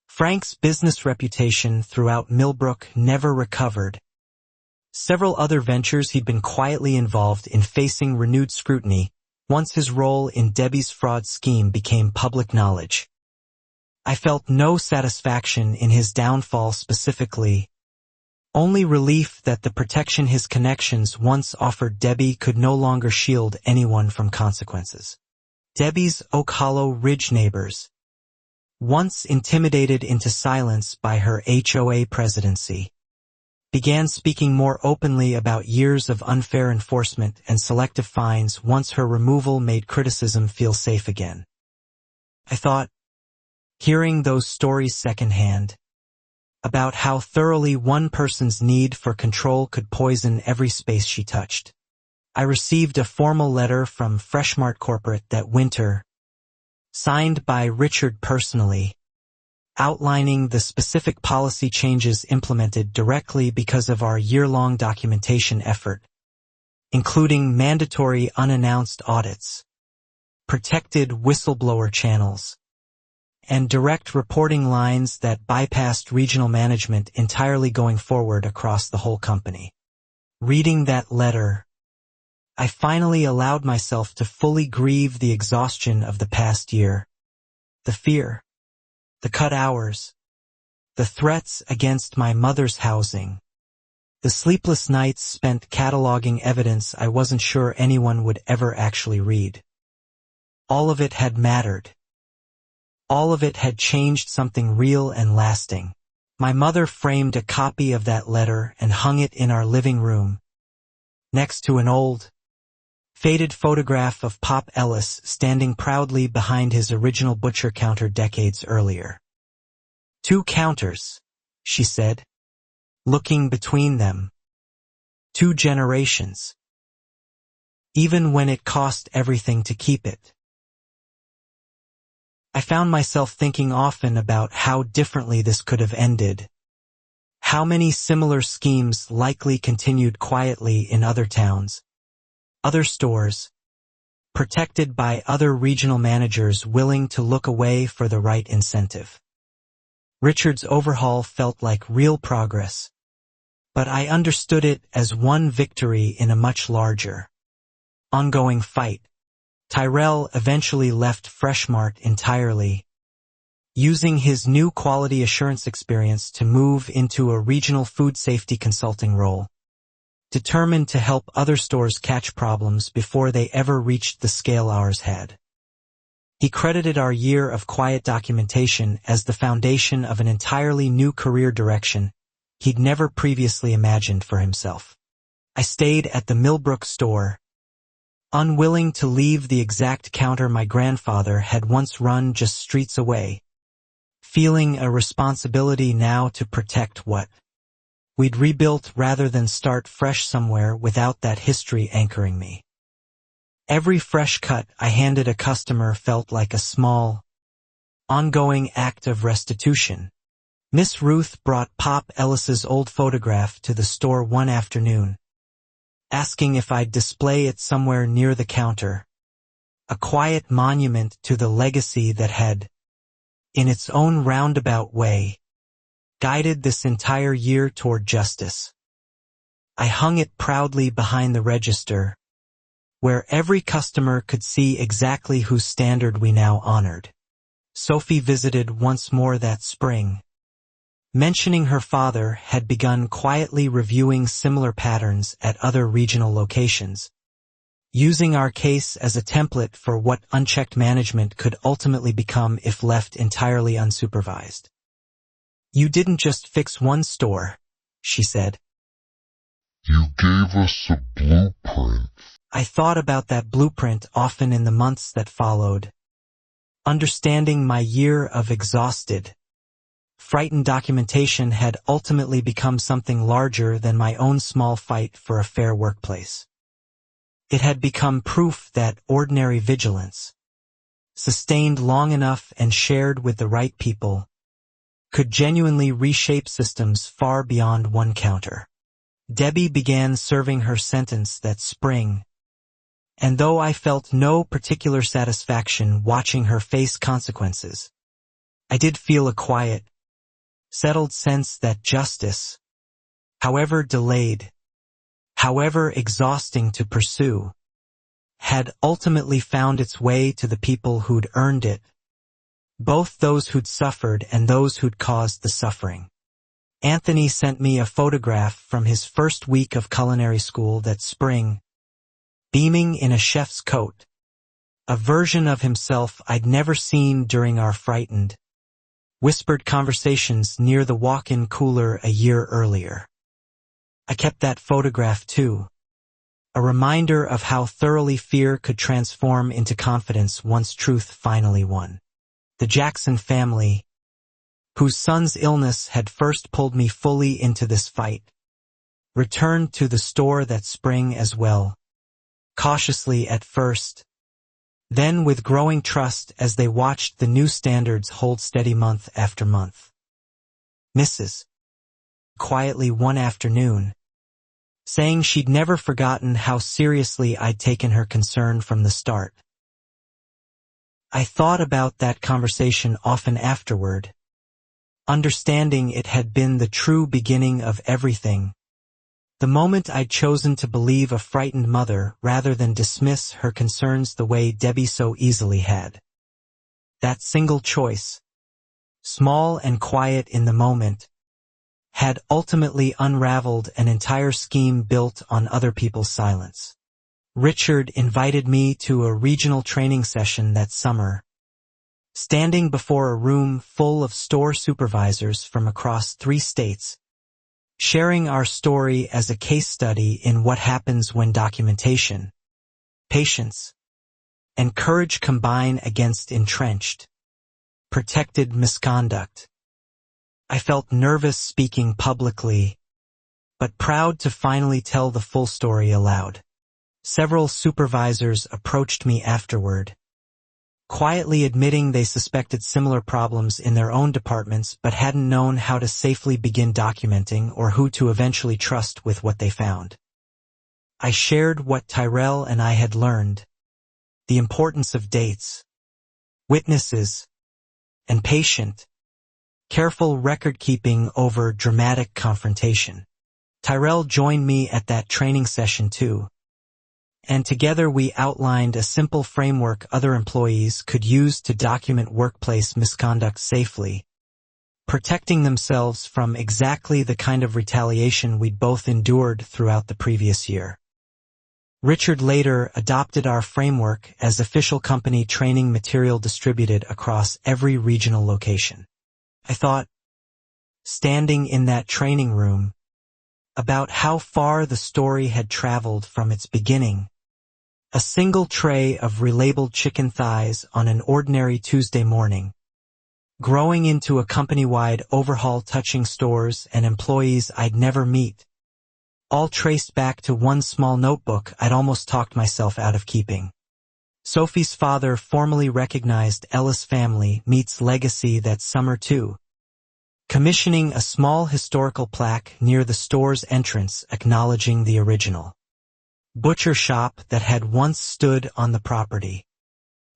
S1: Frank's business reputation throughout Millbrook never recovered. Several other ventures he'd been quietly involved in facing renewed scrutiny once his role in Debbie's fraud scheme became public knowledge. I felt no satisfaction in his downfall specifically, only relief that the protection his connections once offered Debbie could no longer shield anyone from consequences. Debbie's Oak Hollow Ridge neighbors, once intimidated into silence by her HOA presidency, began speaking more openly about years of unfair enforcement and selective fines once her removal made criticism feel safe again. I thought, hearing those stories secondhand, about how thoroughly one person's need for control could poison every space she touched. I received a formal letter from Freshmart Corporate that winter, signed by Richard personally, outlining the specific policy changes implemented directly because of our year-long documentation effort, including mandatory unannounced audits, protected whistleblower channels, and direct reporting lines that bypassed regional management entirely going forward across the whole company. Reading that letter, I finally allowed myself to fully grieve the exhaustion of the past year, the fear, the cut hours, the threats against my mother's housing, the sleepless nights spent cataloging evidence I wasn't sure anyone would ever actually read. All of it had mattered. All of it had changed something real and lasting. My mother framed a copy of that letter and hung it in our living room, next to an old, faded photograph of Pop Ellis standing proudly behind his original butcher counter decades earlier. 2 counters, she said, looking between them. 2 generations. Even when it cost everything to keep it. I found myself thinking often about how differently this could have ended. How many similar schemes likely continued quietly in other towns, other stores, protected by other regional managers willing to look away for the right incentive. Richard's overhaul felt like real progress, but I understood it as one victory in a much larger, ongoing fight. Tyrell eventually left Freshmart entirely, using his new quality assurance experience to move into a regional food safety consulting role, determined to help other stores catch problems before they ever reached the scale ours had. He credited our year of quiet documentation as the foundation of an entirely new career direction he'd never previously imagined for himself. I stayed at the Millbrook store, unwilling to leave the exact counter my grandfather had once run just streets away, feeling a responsibility now to protect what we'd rebuilt rather than start fresh somewhere without that history anchoring me. Every fresh cut I handed a customer felt like a small, ongoing act of restitution. Miss Ruth brought Pop Ellis's old photograph to the store one afternoon, asking if I'd display it somewhere near the counter, a quiet monument to the legacy that had, in its own roundabout way, guided this entire year toward justice. I hung it proudly behind the register, where every customer could see exactly whose standard we now honored. Sophie visited once more that spring, mentioning her father had begun quietly reviewing similar patterns at other regional locations, using our case as a template for what unchecked management could ultimately become if left entirely unsupervised. "You didn't just fix one store," she said.
S2: You gave us a blueprint.
S1: I thought about that blueprint often in the months that followed, understanding my year of exhausted, frightened documentation had ultimately become something larger than my own small fight for a fair workplace. It had become proof that ordinary vigilance, sustained long enough and shared with the right people, could genuinely reshape systems far beyond one counter. Debbie began serving her sentence that spring, and though I felt no particular satisfaction watching her face consequences, I did feel a quiet, settled sense that justice, however delayed, however exhausting to pursue, had ultimately found its way to the people who'd earned it, both those who'd suffered and those who'd caused the suffering. Anthony sent me a photograph from his first week of culinary school that spring, beaming in a chef's coat, a version of himself I'd never seen during our frightened, whispered conversations near the walk-in cooler a year earlier. I kept that photograph too, a reminder of how thoroughly fear could transform into confidence once truth finally won. The Jackson family, whose son's illness had first pulled me fully into this fight, returned to the store that spring as well, cautiously at first, then with growing trust as they watched the new standards hold steady month after month. Mrs. quietly one afternoon, saying she'd never forgotten how seriously I'd taken her concern from the start. I thought about that conversation often afterward, understanding it had been the true beginning of everything, the moment I'd chosen to believe a frightened mother rather than dismiss her concerns the way Debbie so easily had. That single choice, small and quiet in the moment, had ultimately unraveled an entire scheme built on other people's silence. Richard invited me to a regional training session that summer. Standing before a room full of store supervisors from across 3 states, sharing our story as a case study in what happens when documentation, patience, and courage combine against entrenched, protected misconduct. I felt nervous speaking publicly, but proud to finally tell the full story aloud. Several supervisors approached me afterward, quietly admitting they suspected similar problems in their own departments but hadn't known how to safely begin documenting or who to eventually trust with what they found. I shared what Tyrell and I had learned, the importance of dates, witnesses, and patient, careful record-keeping over dramatic confrontation. Tyrell joined me at that training session too, and together we outlined a simple framework other employees could use to document workplace misconduct safely, protecting themselves from exactly the kind of retaliation we'd both endured throughout the previous year. Richard later adopted our framework as official company training material distributed across every regional location. I thought, standing in that training room, about how far the story had traveled from its beginning. A single tray of relabeled chicken thighs on an ordinary Tuesday morning, growing into a company-wide overhaul touching stores and employees I'd never meet, all traced back to one small notebook I'd almost talked myself out of keeping. Sophie's father formally recognized Ellis family meets legacy that summer too, commissioning a small historical plaque near the store's entrance acknowledging the original butcher shop that had once stood on the property,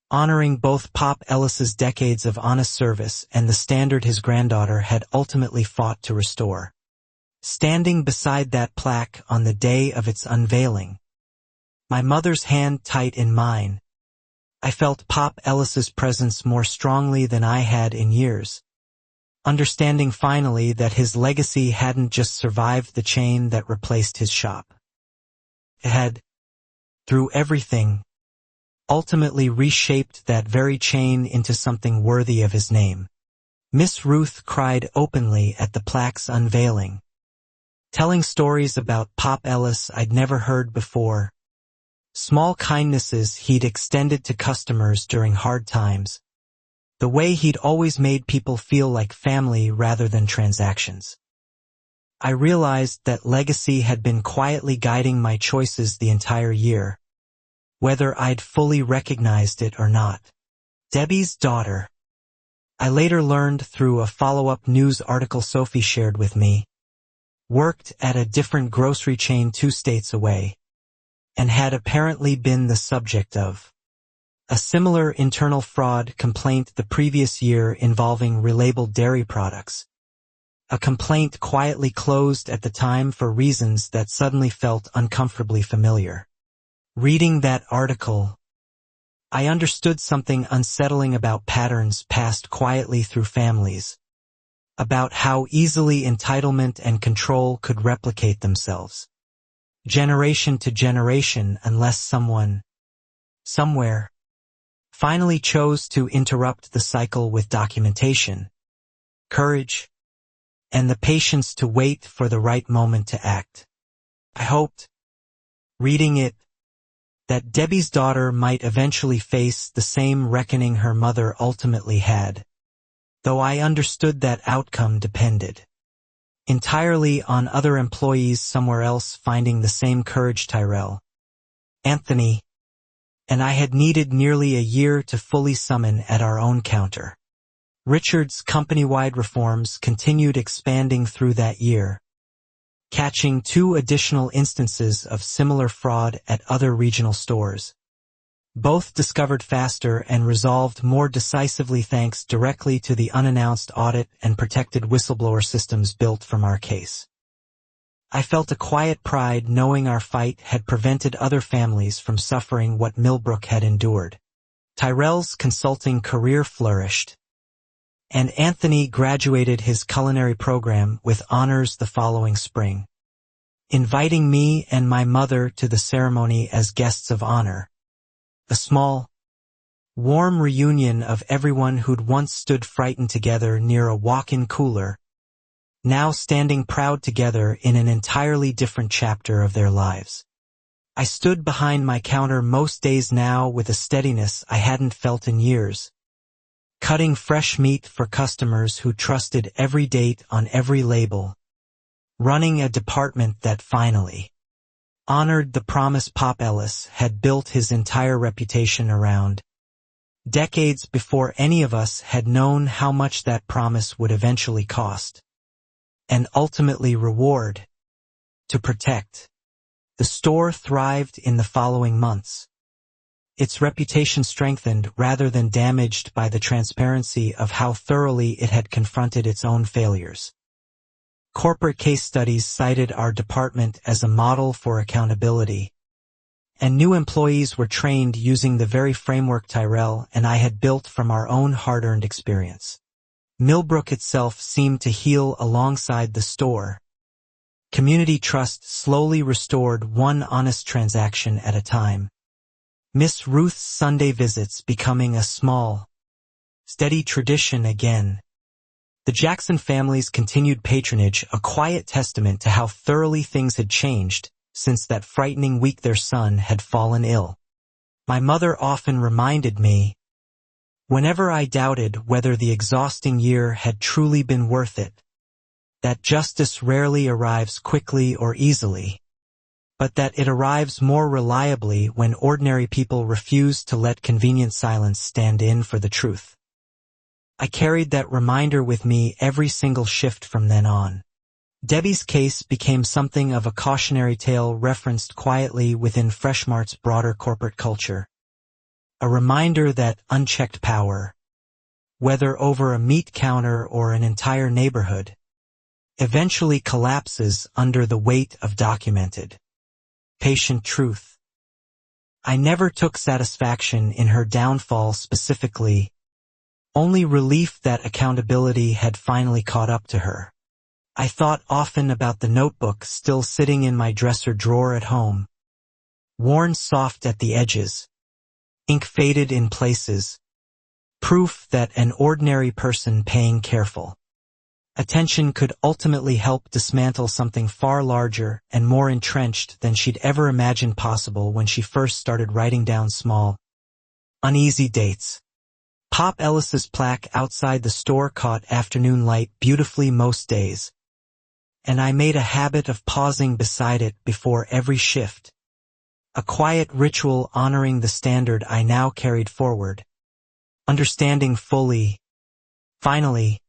S1: honoring both Pop Ellis's decades of honest service and the standard his granddaughter had ultimately fought to restore. Standing beside that plaque on the day of its unveiling, my mother's hand tight in mine, I felt Pop Ellis's presence more strongly than I had in years, understanding finally that his legacy hadn't just survived the chain that replaced his shop. It had, through everything, ultimately reshaped that very chain into something worthy of his name. Miss Ruth cried openly at the plaque's unveiling, telling stories about Pop Ellis I'd never heard before, small kindnesses he'd extended to customers during hard times, the way he'd always made people feel like family rather than transactions. I realized that legacy had been quietly guiding my choices the entire year, whether I'd fully recognized it or not. Debbie's daughter. I later learned through a follow-up news article Sophie shared with me, worked at a different grocery chain 2 states away, and had apparently been the subject of a similar internal fraud complaint the previous year involving relabeled dairy products. A complaint quietly closed at the time for reasons that suddenly felt uncomfortably familiar. Reading that article, I understood something unsettling about patterns passed quietly through families, about how easily entitlement and control could replicate themselves, generation to generation, unless someone, somewhere, finally chose to interrupt the cycle with documentation, courage, and the patience to wait for the right moment to act. I hoped, reading it, that Debbie's daughter might eventually face the same reckoning her mother ultimately had, though I understood that outcome depended entirely on other employees somewhere else finding the same courage Tyrell, Anthony, and I had needed nearly a year to fully summon at our own counter. Richard's company-wide reforms continued expanding through that year, catching 2 additional instances of similar fraud at other regional stores. Both discovered faster and resolved more decisively thanks directly to the unannounced audit and protected whistleblower systems built from our case. I felt a quiet pride knowing our fight had prevented other families from suffering what Millbrook had endured. Tyrell's consulting career flourished, and Anthony graduated his culinary program with honors the following spring, inviting me and my mother to the ceremony as guests of honor. A small, warm reunion of everyone who'd once stood frightened together near a walk-in cooler, now standing proud together in an entirely different chapter of their lives. I stood behind my counter most days now with a steadiness I hadn't felt in years, cutting fresh meat for customers who trusted every date on every label, running a department that finally honored the promise Pop Ellis had built his entire reputation around, decades before any of us had known how much that promise would eventually cost, and ultimately reward, to protect. The store thrived in the following months. Its reputation strengthened rather than damaged by the transparency of how thoroughly it had confronted its own failures. Corporate case studies cited our department as a model for accountability, and new employees were trained using the very framework Tyrell and I had built from our own hard-earned experience. Millbrook itself seemed to heal alongside the store. Community trust slowly restored one honest transaction at a time. Miss Ruth's Sunday visits becoming a small, steady tradition again. The Jackson family's continued patronage a quiet testament to how thoroughly things had changed since that frightening week their son had fallen ill. My mother often reminded me, whenever I doubted whether the exhausting year had truly been worth it, that justice rarely arrives quickly or easily, but that it arrives more reliably when ordinary people refuse to let convenient silence stand in for the truth. I carried that reminder with me every single shift from then on. Debbie's case became something of a cautionary tale referenced quietly within Freshmart's broader corporate culture. A reminder that unchecked power, whether over a meat counter or an entire neighborhood, eventually collapses under the weight of documented, patient truth. I never took satisfaction in her downfall specifically, only relief that accountability had finally caught up to her. I thought often about the notebook still sitting in my dresser drawer at home, worn soft at the edges, ink faded in places, proof that an ordinary person paying careful Attention could ultimately help dismantle something far larger and more entrenched than she'd ever imagined possible when she first started writing down small, uneasy dates. Pop Ellis's plaque outside the store caught afternoon light beautifully most days, and I made a habit of pausing beside it before every shift. A quiet ritual honoring the standard I now carried forward, understanding fully, finally,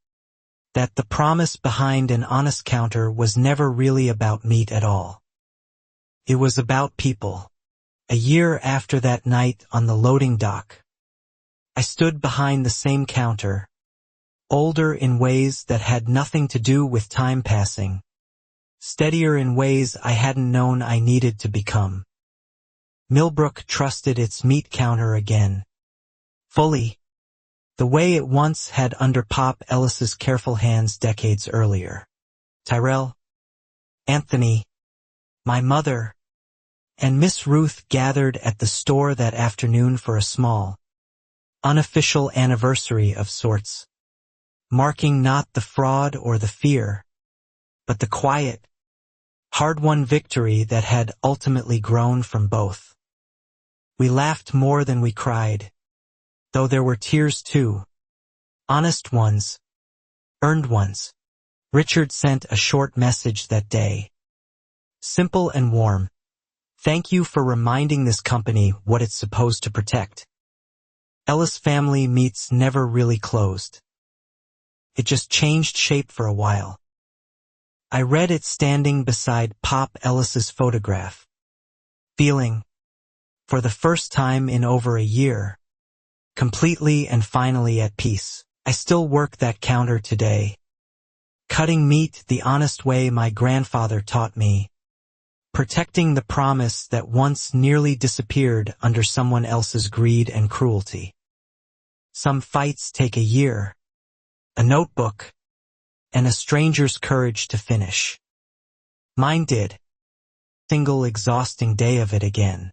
S1: that the promise behind an honest counter was never really about meat at all. It was about people. A year after that night on the loading dock, I stood behind the same counter, older in ways that had nothing to do with time passing, steadier in ways I hadn't known I needed to become. Millbrook trusted its meat counter again, fully, the way it once had under Pop Ellis's careful hands decades earlier. Tyrell, Anthony, my mother, and Miss Ruth gathered at the store that afternoon for a small, unofficial anniversary of sorts, marking not the fraud or the fear, but the quiet, hard-won victory that had ultimately grown from both. We laughed more than we cried, though there were tears too, honest ones, earned ones. Richard sent a short message that day. Simple and warm. Thank you for reminding this company what it's supposed to protect. Ellis Family Meats never really closed. It just changed shape for a while. I read it standing beside Pop Ellis's photograph, feeling, for the first time in over a year, completely and finally at peace. I still work that counter today, cutting meat the honest way my grandfather taught me, protecting the promise that once nearly disappeared under someone else's greed and cruelty. Some fights take a year, a notebook, and a stranger's courage to finish. Mine did. Single exhausting day of it again.